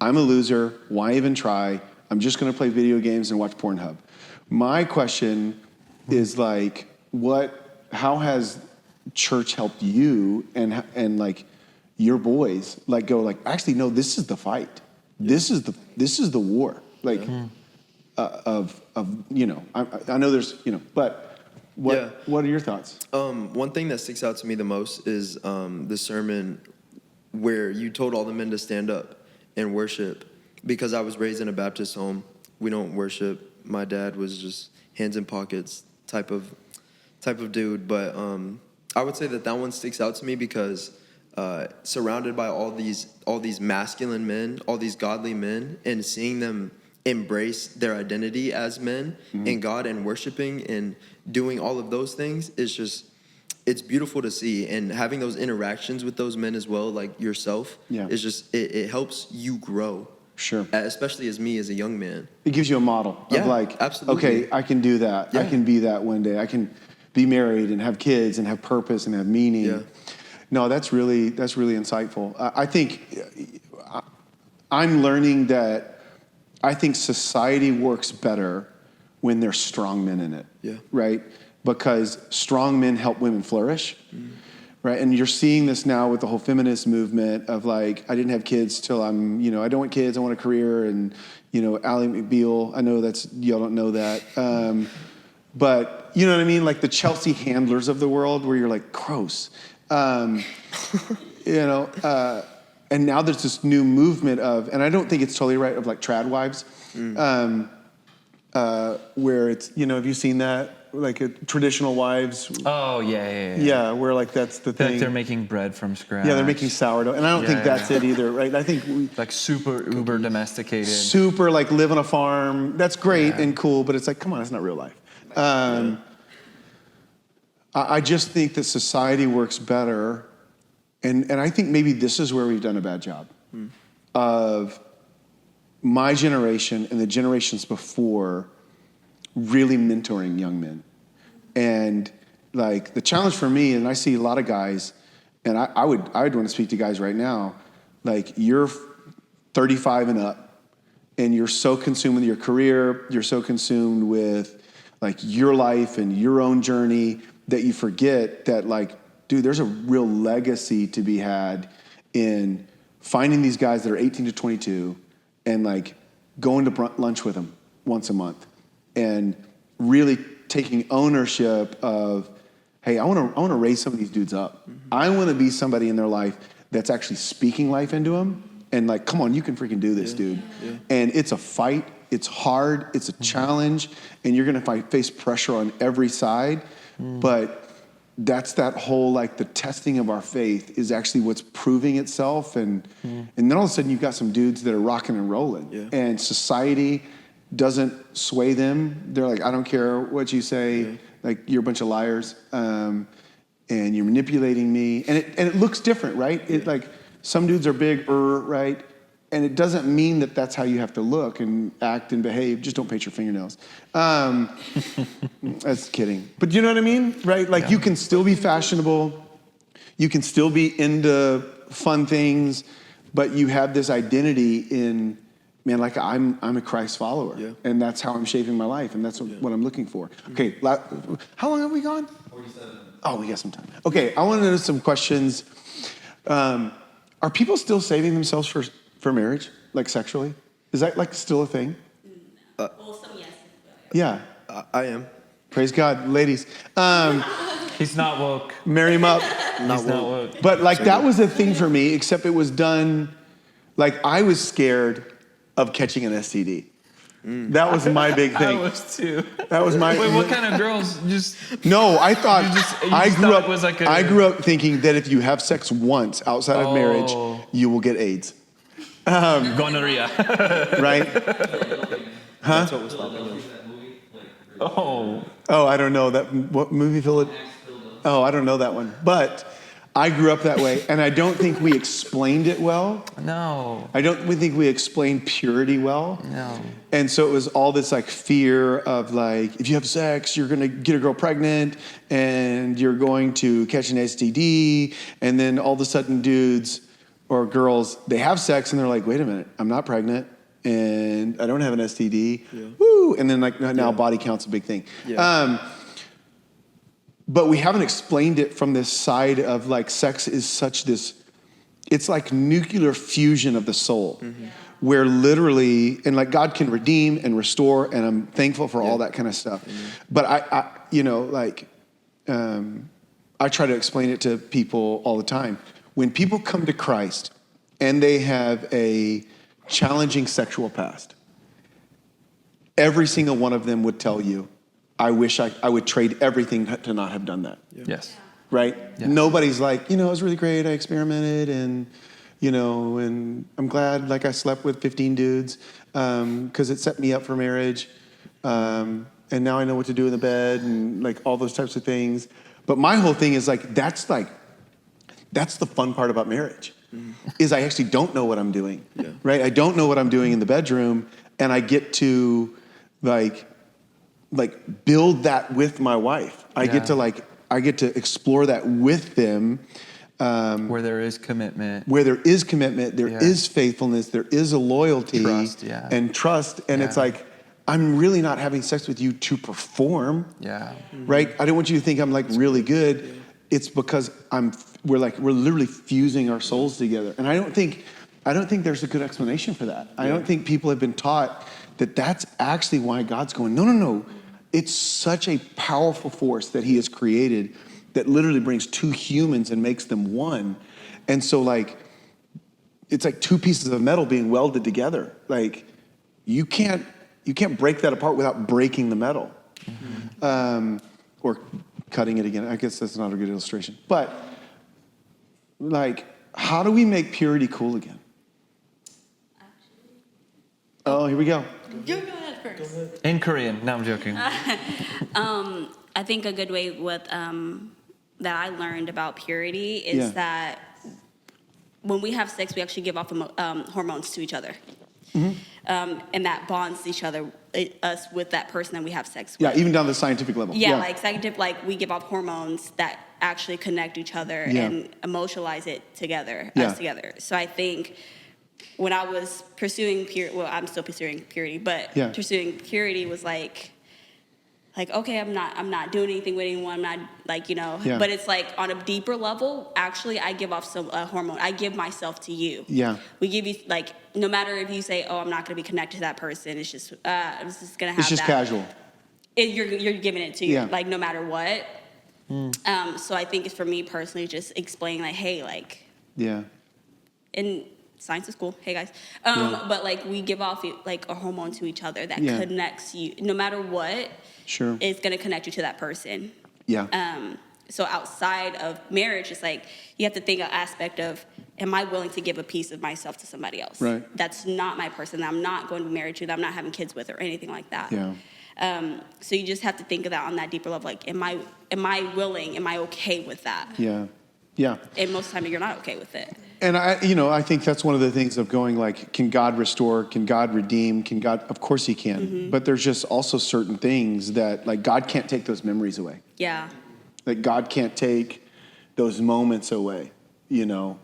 I'm a loser, why even try? I'm just gonna play video games and watch Pornhub. My question is like, how has church helped you and like your boys like go like, actually no, this is the fight. This is the war. Like I know there's but what are your thoughts? One thing that sticks out to me the most is the sermon where you told all the men to stand up and worship. Because I was raised in a Baptist home, we don't worship. My dad was just hands in pockets type of dude. But I would say that one sticks out to me because surrounded by all these masculine men, all these godly men, and seeing them embrace their identity as men in God and worshiping and doing all of those things is just, it's beautiful to see, and having those interactions with those men as well, like yourself, is just it helps you grow. Sure. Especially as me as a young man. It gives you a model Yeah, of like, absolutely. okay, I can do that. I Yeah. can be that one day. I can be married and have kids and have purpose and have meaning. Yeah. No, that's really insightful. I think I'm learning that I think society works better when there's strong men in it. Yeah. Right? Because strong men help women flourish. Right? And you're seeing this now with the whole feminist movement of like, I didn't have kids till I'm, I don't want kids, I want a career. And, Ally McBeal, I know y'all don't know that. But you know what I mean? Like the Chelsea Handlers of the world where you're like, gross. And now there's this new movement of, and I don't think it's totally right, of like trad wives, where it's, have you seen that? Like traditional wives. Oh, yeah. Yeah, where like that's the thing. Like they're making bread from scratch. Yeah, they're making sourdough. And I don't think that's it either, right? I think like super uber domesticated. Super like live on a farm. That's great and cool, but it's like, come on, it's not real life. I just think that society works better, and I think maybe this is where we've done a bad job of my generation and the generations before really mentoring young men. And like the challenge for me, and I see a lot of guys, and I would want to speak to guys right now, like you're 35 and up, and you're so consumed with your career, you're so consumed with like your life and your own journey that you forget that like, dude, there's a real legacy to be had in finding these guys that are 18 to 22 and like going to lunch with them once a month and really taking ownership of, hey, I want to raise some of these dudes up. I want to be somebody in their life that's actually speaking life into them and like, come on, you can freaking do this, dude. Yeah. And it's a fight. It's hard. It's a challenge. And you're going to face pressure on every side. But that's that whole, like the testing of our faith is actually what's proving itself. And then all of a sudden you've got some dudes that are rocking and rolling. Yeah. And society doesn't sway them. They're like, I don't care what you say. Like, you're a bunch of liars. And you're manipulating me. And it looks different, right? It like, some dudes are big, right? And it doesn't mean that that's how you have to look and act and behave. Just don't paint your fingernails. That's kidding. But you know what I mean, right? Like you can still be fashionable. You can still be into fun things, but you have this identity in, man, like I'm a Christ follower. Yeah. And that's how I'm shaping my life. And that's what I'm looking for. Okay, how long have we gone? 47. Oh, we got some time. Okay, I want to know some questions. Are people still saving themselves for marriage, like sexually? Is that like still a thing? Well, some yes. Yeah. I am. Praise God, ladies. He's not woke. Marry him up. He's not woke. But like that was a thing for me, except it was done, like I was scared of catching an STD. That was my big thing. I was too. That was my. Wait, what kind of girls just? No, I thought I grew up. It was like I grew up thinking that if you have sex once outside of marriage, you will get AIDS. Gonorrhea. Right? Huh? That's what was stopping him. Oh, I don't know that. What movie, Philip? Oh, I don't know that one. But I grew up that way, and I don't think we explained it well. no. I don't think we explained purity well. No. And so it was all this like fear of like, if you have sex, you're gonna get a girl pregnant and you're going to catch an STD. And then all of a sudden dudes or girls, they have sex and they're like, wait a minute, I'm not pregnant and I don't have an STD. Yeah. Woo! And then like now body count's a big thing. Yeah. But we haven't explained it from this side of like sex is such this, it's like nuclear fusion of the soul. Where literally, and like God can redeem and restore, and I'm thankful for all that kind of stuff. But I try to explain it to people all the time. When people come to Christ and they have a challenging sexual past, every single one of them would tell you, I wish I would trade everything to not have done that. Yes. Right? Yeah. Nobody's like, it was really great, I experimented, and I'm glad like I slept with 15 dudes because it set me up for marriage. And now I know what to do in the bed and like all those types of things. But my whole thing is that's the fun part about marriage, is I actually don't know what I'm doing, right? I don't know what I'm doing in the bedroom, and I get to like build that with my wife. I get to explore that with them. Where there is commitment. There is faithfulness, there is a loyalty and trust. And it's like, I'm really not having sex with you to perform. Yeah. Right? I don't want you to think I'm like really good. It's because we're literally fusing our souls together. And I don't think there's a good explanation for that. I don't think people have been taught that that's actually why God's going, no. It's such a powerful force that he has created that literally brings two humans and makes them one. And so it's like two pieces of metal being welded together. Like you can't break that apart without breaking the metal. Or cutting it again. I guess that's not a good illustration. But how do we make purity cool again? Oh, here we go. You go ahead first. In Korean. No, I'm joking. I think a good way with that I learned about purity is that when we have sex, we actually give off hormones to each other. And that bonds us with that person that we have sex with. Yeah, even down to the scientific level. Like scientific, we give off hormones that actually connect each other and emotionalize it together, us together. So I think when I was pursuing purity, well, I'm still pursuing purity, but pursuing purity was like, okay, I'm not doing anything with anyone. I'm not but it's like on a deeper level, actually, I give off some hormone. I give myself to you. Yeah. We give you, no matter if you say, oh, I'm not going to be connected to that person. It's just, I'm just going to have It's just casual. You're giving it to you, no matter what. So I think it's for me personally, just explaining hey, and science is cool. Hey guys. But we give off a hormone to each other that connects you, no matter what. Sure. It's going to connect you to that person. Yeah. So outside of marriage, it's you have to think an aspect of, am I willing to give a piece of myself to somebody else? Right. That's not my person. That I'm not going to be married to. That I'm not having kids with or anything like that. Yeah. So you just have to think of that on that deeper level. Am I willing? Am I okay with that? Yeah. Yeah. And most of the time, you're not okay with it. And I think that's one of the things of going can God restore? Can God redeem? Can God? Of course he can. Mm-hmm. But there's just also certain things that God can't take those memories away. Yeah. God can't take those moments away, and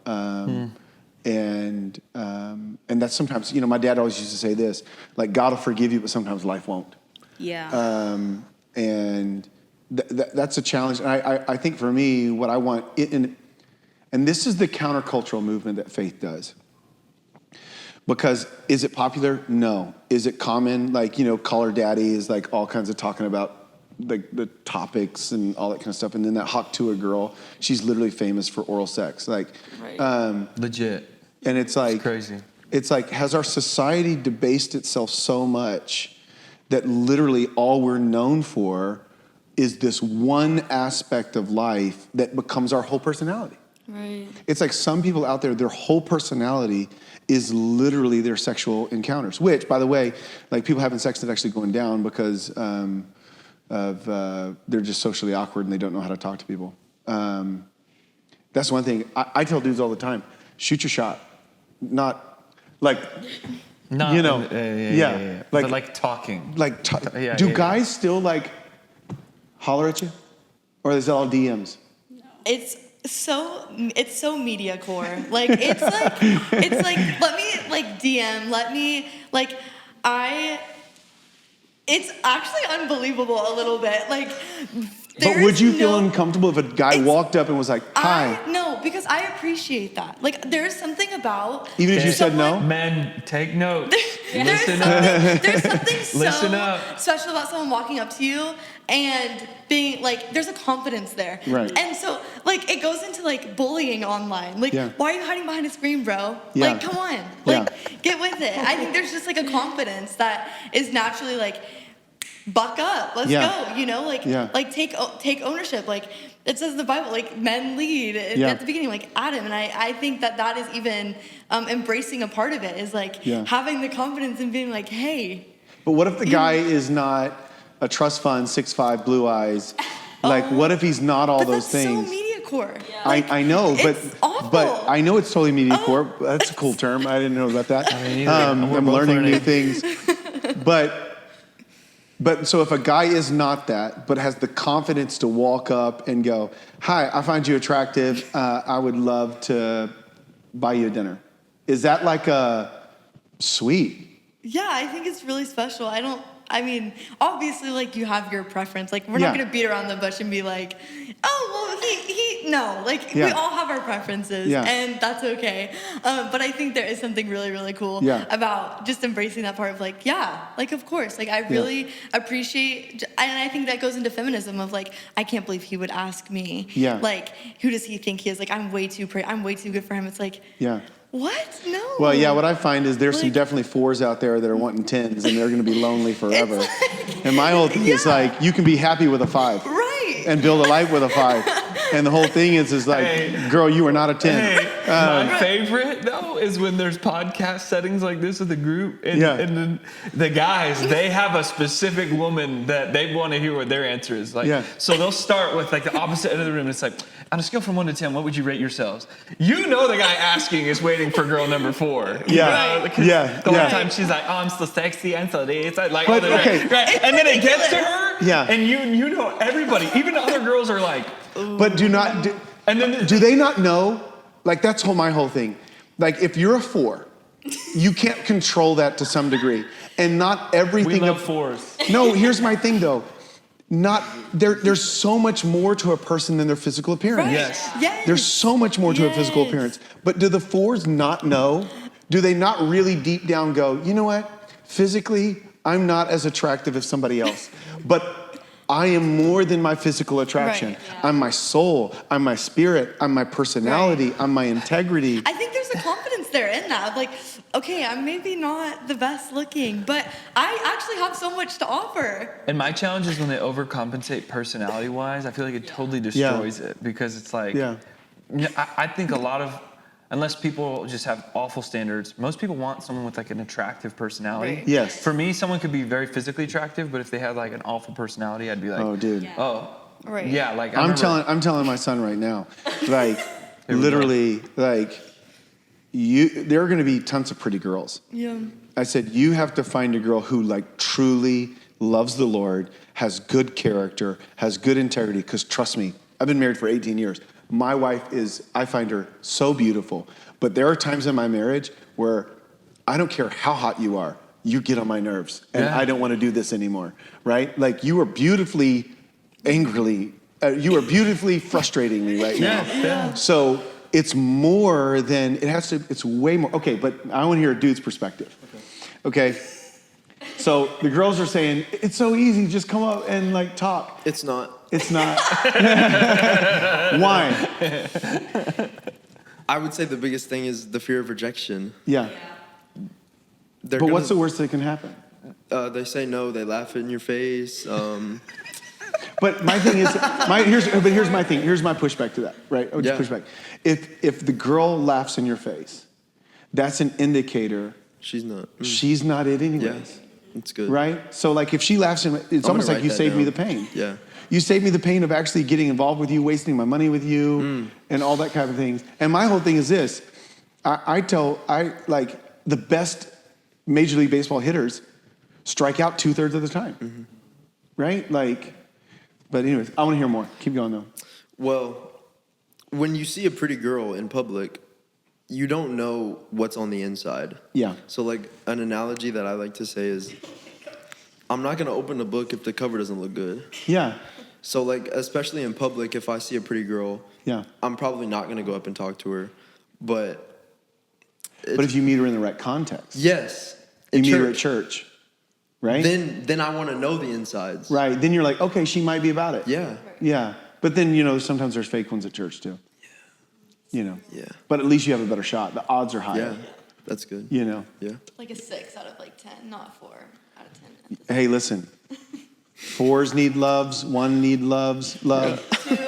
that's sometimes, my dad always used to say this, God will forgive you, but sometimes life won't. Yeah. And that's a challenge. And I think for me, what I want, and this is the countercultural movement that faith does. Because is it popular? No. Is it common? Call Her Daddy is all kinds of talking about the topics and all that kind of stuff. And then that Hawk Tuah girl, she's literally famous for oral sex. Right. Legit. And it's crazy. It's has our society debased itself so much that literally all we're known for is this one aspect of life that becomes our whole personality. Right. It's some people out there, their whole personality is literally their sexual encounters, which, by the way, people having sex is actually going down because they're just socially awkward and they don't know how to talk to people. That's one thing. I tell dudes all the time, shoot your shot. Not, yeah. But talking. Do guys still holler at you? Or is it all DMs? No. It's so media core. It's let me DM, let me it's actually unbelievable a little bit. But would you feel uncomfortable if a guy walked up and was hi? No, because I appreciate that. There's something about... Even if you said no? Men, take notes. Listen up. There's something Listen up. special about someone walking up to you and being there's a confidence there. Right. And so, it goes into, bullying online. Why are you hiding behind a screen, bro? Yeah. Come on. Get with it. I think there's just, a confidence that is naturally, buck up, let's go, take ownership. It says in the Bible, men lead at the beginning, Adam. And I think that is even embracing a part of it is having the confidence and being hey. But what if the guy is not a trust fund, 6'5", blue eyes, Like, what if he's not all But those that's things? so media core. I know, but it's awful. but I know it's totally media core. That's a cool term. I didn't know about that. mean, either. We're I'm both learning new learning. things. But so if a guy is not that, but has the confidence to walk up and go, "Hi, I find you attractive. I would love to buy you a dinner." Is that like a sweet? Yeah, I think it's really special. I mean, obviously, like, you have your preference. Like, we're not Yeah. going to beat around the bush and be like, oh, well, no. Like, Yeah. we all have our preferences, Yeah. and that's okay. But I think there is something really, really cool Yeah. about just embracing that part of, like, yeah, like, of course. Like, I really appreciate, and I think that goes into feminism of, like, I can't believe he would ask me. Yeah. Like, who does he think he is? Like, I'm way too pretty. I'm way too good for him. It's like, Yeah. what? No. Well, yeah, what I find is there's some Like- definitely 4s out there that are wanting 10s, and they're going to be lonely forever. like- And my whole thing is Yeah. like, you can be happy with a 5. Right. And build a life with a 5. And the whole thing is like, Hey. girl, you are not a 10. Hey, my favorite though is when there's podcast settings like this with a group, and, Yeah. and then the guys, they have a specific woman that they want to hear what their answer is. Like, Yeah. so they'll start with like the opposite end of the room. And it's like, on a scale from 1 to 10, what would you rate yourselves? You know, the guy asking is waiting for girl number 4. You Yeah. know, because Yeah. The whole Yeah. time she's like, oh, I'm so sexy and so this. Like, But, all the, okay. right? And then it gets to her. Yeah. And you know, everybody, even other girls are like, But and then do they not know? Like, that's my whole thing. Like, if you're a 4, you can't control that to some degree. And not we everything love of 4s. No, here's my thing though. There's so much more to a person than their physical appearance. Right. Yes. Yes. There's so much more to a physical Yes. appearance. But do the 4s not know? Do they not really deep down go, you know what? Physically, I'm not as attractive as somebody else. But I am more than my physical attraction. Right. Yeah. I'm my soul. I'm my spirit. I'm my personality. Right. I'm my integrity. I think there's a confidence there in that. Of like, okay, I'm maybe not the best looking, but I actually have so much to offer. And my challenge is when they overcompensate personality-wise. I feel like it totally destroys it because it's like, Yeah. I think a lot of, unless people just have awful standards, most people want someone with like an attractive personality. Right. Yes. For me, someone could be very physically attractive, but if they had like an awful personality, I'd be like, Oh, dude. Yeah. oh, Right. yeah. Like I'm telling my son right now, like, we go. literally, like, there are going to be tons of pretty girls. Yeah. I said, you have to find a girl who like truly loves the Lord, has good character, has good integrity. Because trust me, I've been married for 18 years. My wife I find her so beautiful. But there are times in my marriage where I don't care how hot you are, you get on my nerves. And Yeah. I don't want to do this anymore, right? Like, you are beautifully, you are beautifully frustrating me right now. Yeah. So it's more than, it's way more. Okay, but I want to hear a dude's perspective. Okay. So the girls are saying, it's so easy, just come up and like talk. It's not. It's not. Why? I would say the biggest thing is the fear of rejection. Yeah. They're But what's the gonna- worst that can happen? They say no. They laugh in your face. But my thing is, here's my thing. Here's my pushback to that, right? Oh, just Yeah. pushback. If the girl laughs in your face, that's an indicator She's not. she's not it anyways. Yeah, it's good. Right? So like if she laughs in, it's I'm almost gonna like you write that saved me the down. pain. Yeah. You saved me the pain of actually getting involved with you, wasting my money with you, and all that kind of things. And my whole thing is this: I like the best Major League Baseball hitters strike out 2/3 of the time, right? Like, but anyways, I want to hear more. Keep going though. Well, when you see a pretty girl in public, you don't know what's on the inside. Yeah. So like an analogy that I like to say is, I'm not gonna open a book if the cover doesn't look good. Yeah. So like, especially in public, if I see a pretty girl, Yeah. I'm probably not gonna go up and talk to her. But But if you meet her in the right context, yes, you in meet her at church, right? then I want to know the insides. Right. Then you're like, okay, she might be about it. Yeah. Yeah. But then, sometimes there's fake ones at church too. Yeah. Yeah. But at least you have a better shot. The odds are higher. Yeah. That's good. Yeah. Like a 6 out of like 10, not 4 out of 10. Hey, listen. 4s need loves. 1 need loves. Love.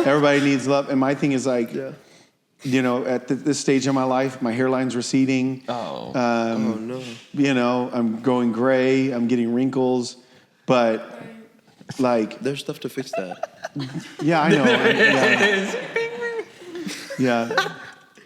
Everybody needs love. And my thing is like, at this stage of my life, my hairline's receding. Oh. Oh no. I'm going gray. I'm getting wrinkles. But like, There's stuff to fix that. Yeah, I know. Yeah.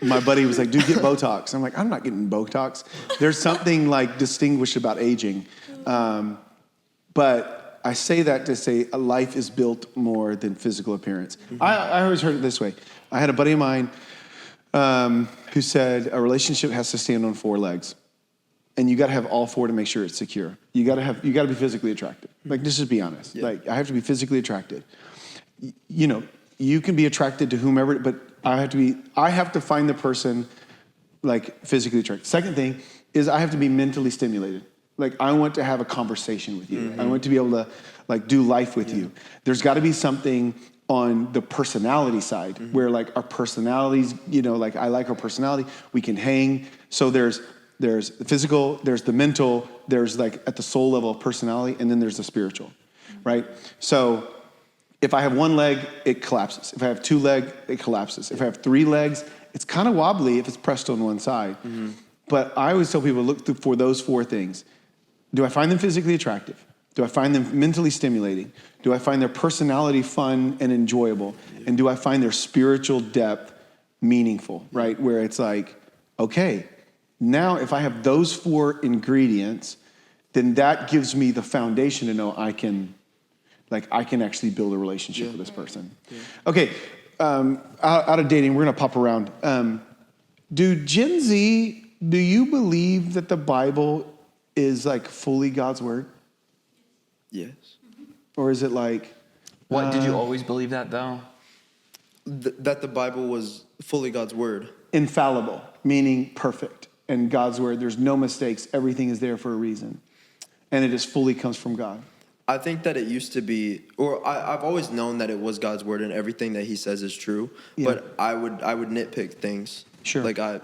My buddy was like, dude, get Botox. I'm like, I'm not getting Botox. There's something like distinguished about aging. But I say that to say a life is built more than physical appearance. I always heard it this way. I had a buddy of mine who said a relationship has to stand on 4 legs. And you got to have all 4 to make sure it's secure. You got to be physically attracted. Like, just be honest. Yeah. Like, I have to be physically attracted. You know, you can be attracted to whomever, but I have to find the person like physically attracted. Second thing is I have to be mentally stimulated. Like, I want to have a conversation with you. I want to be able to like do life with you. There's got to be something on the personality side where like our personalities, you know, like I like our personality. We can hang. So there's the physical, there's the mental, there's like at the soul level of personality, and then there's the spiritual, right? So if I have 1 leg, it collapses. If I have 2 legs, it collapses. If I have 3 legs, it's kind of wobbly if it's pressed on one side. But I always tell people, look for those 4 things. Do I find them physically attractive? Do I find them mentally stimulating? Do I find their personality fun and enjoyable? And do I find their spiritual depth meaningful, right? Where it's like, okay, now if I have those 4 ingredients, then that gives me the foundation to know I can actually build a relationship with this person. Okay, out of dating, we're gonna pop around. Gen Z, do you believe that the Bible is like fully God's word? Yes. Or is it like... What, did you always believe that though? That the Bible was fully God's word. Infallible, meaning perfect. And God's word, there's no mistakes. Everything is there for a reason. And it just fully comes from God. I think that it used to be, or I've always known that it was God's word and everything that he says is true. Yeah. But I would nitpick things. Sure. Like I'll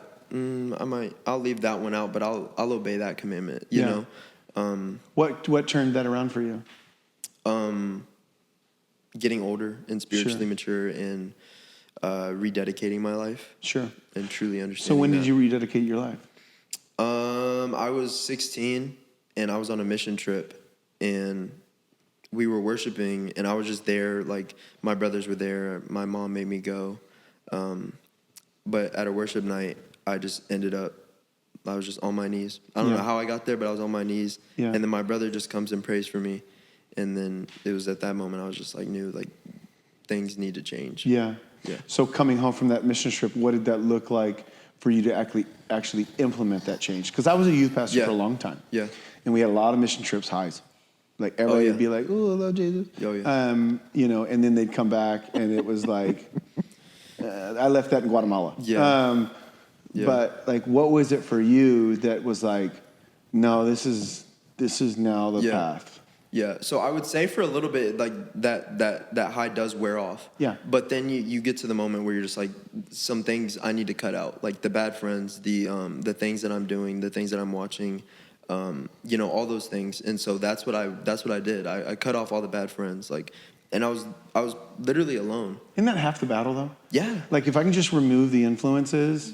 leave that one out, but I'll obey that commandment, you know? What turned that around for you? Getting older and spiritually mature and rededicating my life. Sure. And truly understanding. So when did you rededicate your life? I was 16 and I was on a mission trip and we were worshiping and I was just there, like my brothers were there, my mom made me go. But at a worship night, I just I was just on my knees. I don't know how I got there, but I was on my knees. Yeah. And then my brother just comes and prays for me. And then it was at that moment I was just like, knew like things need to change. Yeah. Yeah. So coming home from that mission trip, what did that look like for you to actually implement that change? Because I was a youth pastor for a long time. Yeah. And we had a lot of mission trips highs. Like everybody would be like, "Oh, I love Jesus." Oh yeah. You know, and then they'd come back, and it was like, I left that in Guatemala. Yeah. But like, what was it for you that was like, no, this is now the path? Yeah. So I would say for a little bit, like that high does wear off. Yeah. But then you get to the moment where you're just like, some things I need to cut out, like the bad friends, the things that I'm doing, the things that I'm watching. You know, all those things. And so that's what I did. I cut off all the bad friends, like, and I was literally alone. Isn't that half the battle though? Yeah. Like if I can just remove the influences,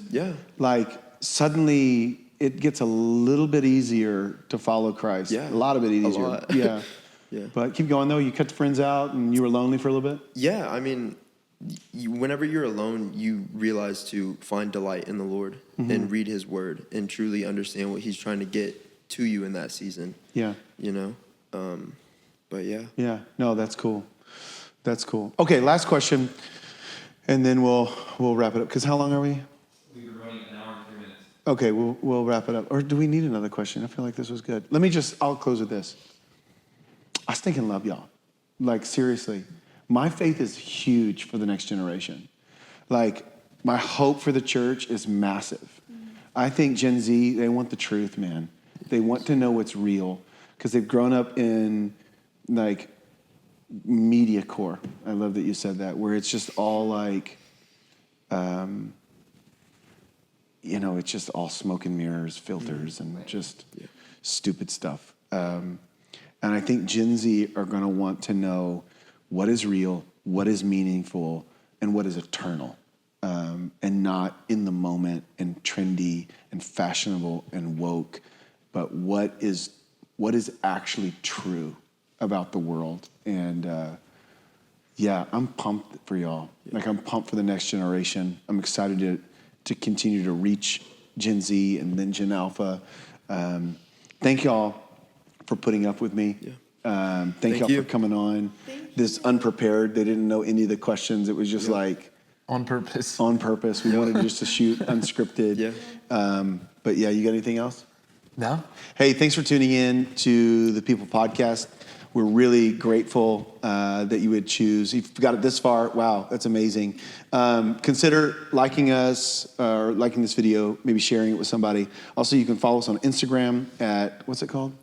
like suddenly it gets a little bit easier to follow Christ. Yeah. A lot of it easier. A lot. Yeah. Yeah. But keep going though. You cut the friends out and you were lonely for a little bit? Yeah. I mean, whenever you're alone, you realize to find delight in the Lord and read his word and truly understand what he's trying to get to you in that season. Yeah. You know? But yeah. Yeah. No, that's cool. That's cool. Okay, last question, and then we'll wrap it up. Because how long are we? We've been running an hour and 3 minutes. Okay, we'll wrap it up. Or do we need another question? I feel like this was good. I'll close with this. I stinking love y'all. Like, seriously. My faith is huge for the next generation. Like, my hope for the church is massive. I think Gen Z, they want the truth, man. They want to know what's real because they've grown up in, like, media core. I love that you said that, where it's just all like, you know, it's just all smoke and mirrors, filters, and just stupid stuff. And I think Gen Z are going to want to know what is real, what is meaningful, and what is eternal, and not in the moment and trendy and fashionable and woke, but what is actually true about the world. And Yeah, I'm pumped for y'all. Like, I'm pumped for the next generation. I'm excited to continue to reach Gen Z and then Gen Alpha. Thank y'all for putting up with me. Thank y'all you. for coming on. This unprepared. They didn't know any of the questions. It was just like On purpose. on purpose. We wanted just to shoot unscripted. But yeah, you got anything else? No? Hey, thanks for tuning in to the People Podcast. We're really grateful that you would choose. If you've got it this far, wow, that's amazing. Consider liking us or liking this video, maybe sharing it with somebody. Also, you can follow us on Instagram at, what's it called?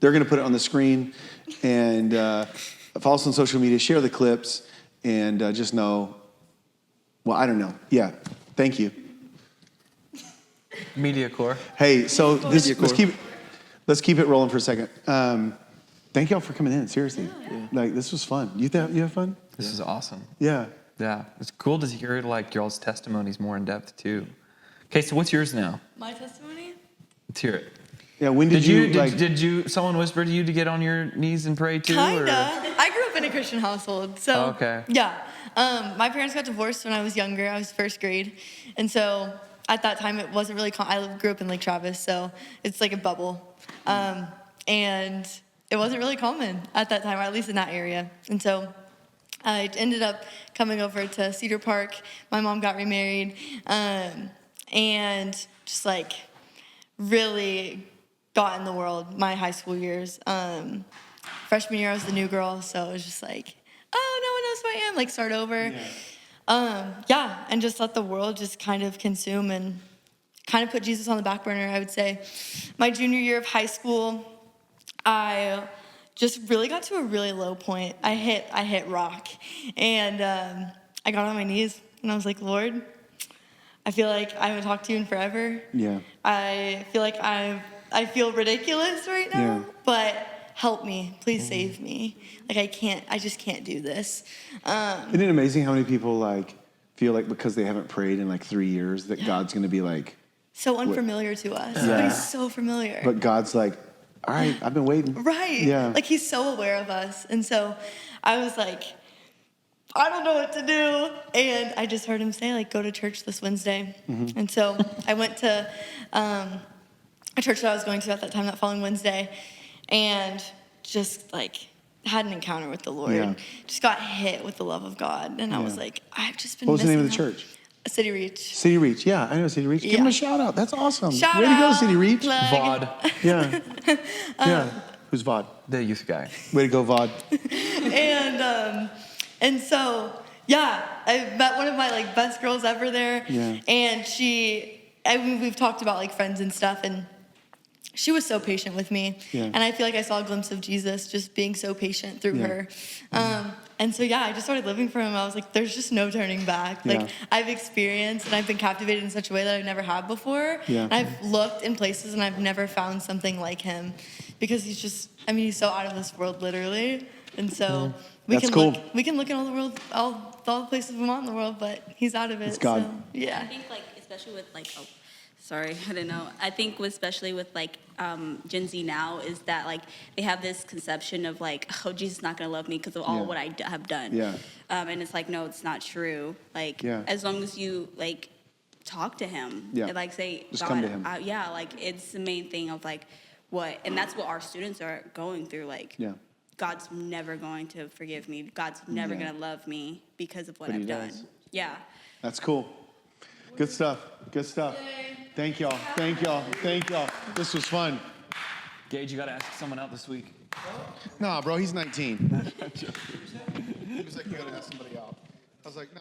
They're going to put it on the screen. And follow us on social media, share the clips, and just know, well, I don't know. Yeah, thank you. Media Corps. Hey, so let's Corps. keep it rolling for a second. Thank y'all for coming in. Seriously, like this was fun. You have fun? This is awesome. Yeah. Yeah, it's cool to hear like y'all's testimonies more in depth too. Okay, so what's yours now? My testimony? Let's hear it. Yeah. When did you like? Did you someone whisper to you to get on your knees and pray too? Kinda. Or? I grew up in a Christian household, so Oh, okay. yeah. My parents got divorced when I was younger. I was first grade, and so at that time it wasn't really. I grew up in Lake Travis, so it's like a bubble, and it wasn't really common at that time, or at least in that area. And so I ended up coming over to Cedar Park. My mom got remarried, and just like really got in the world my high school years. Freshman year, I was the new girl, so it was just like, oh, no one knows who I am, like start over. And just let the world just kind of consume and kind of put Jesus on the back burner, I would say. My junior year of high school, I just really got to a really low point. I hit rock, and I got on my knees, and I was like, Lord, I feel like I haven't talked to you in forever. Yeah. I feel like I feel ridiculous right now, Yeah. but help me, please save me. Like I just can't do this. Isn't it amazing how many people like feel like because they haven't prayed in like 3 years that God's going to be like, So unfamiliar to us, but he's so familiar. but God's like, all right, I've been waiting. Right. Yeah. Like he's so aware of us. And so I was like, I don't know what to do. And I just heard him say, like, go to church this Wednesday. Mm-hmm. And so I went to a church that I was going to at that time, that following Wednesday, and just like had an encounter with the Lord. Yeah. Just got hit with the love of God. And I was Yeah. like, I've just been What was the name of the missing out. church? City Reach. City Reach. Yeah, I know City Reach. Give Yeah. them a shout out. That's awesome. Shout Way to go, out. City Reach. Plug. VOD, Yeah. Yeah. Who's Vod? the youth guy. Way to go, Vod. And so, yeah, I met one of my like best girls ever there. Yeah. And we've talked about like friends and stuff, and she was so patient with me. Yeah. And I feel like I saw a glimpse of Jesus just being so patient through her. And so, yeah, I just started living for him. I was like, there's just no turning back. Like, Yeah. I've experienced and I've been captivated in such a way that I've never had before. Yeah. And I've looked in places and I've never found something like him, because he's just, he's so out of this world, literally. And so That's cool. we can look in all the world, all the places we want in the world, but he's out of it. It's God. So, yeah. I think like especially with like sorry, I didn't know. I think especially with like Gen Z now is that like they have this conception of like, oh, Jesus is not gonna love me because of all what I have done. Yeah. And it's like, no, it's not true. Like as long as you like talk to him, Yeah. and like say, Just God, come to him. yeah, like it's the main thing of like what, and that's what our students are going through. Like, Yeah. God's never going to forgive me. God's never Yeah. gonna love me because of what But he I've done. does. Yeah. That's cool. Good stuff. Good stuff. Thank y'all. Thank y'all. Thank y'all. This was fun. Gage, you got to ask someone out this week. Nah, bro, he's 19. He was like, you gotta ask somebody out. I was like, nah.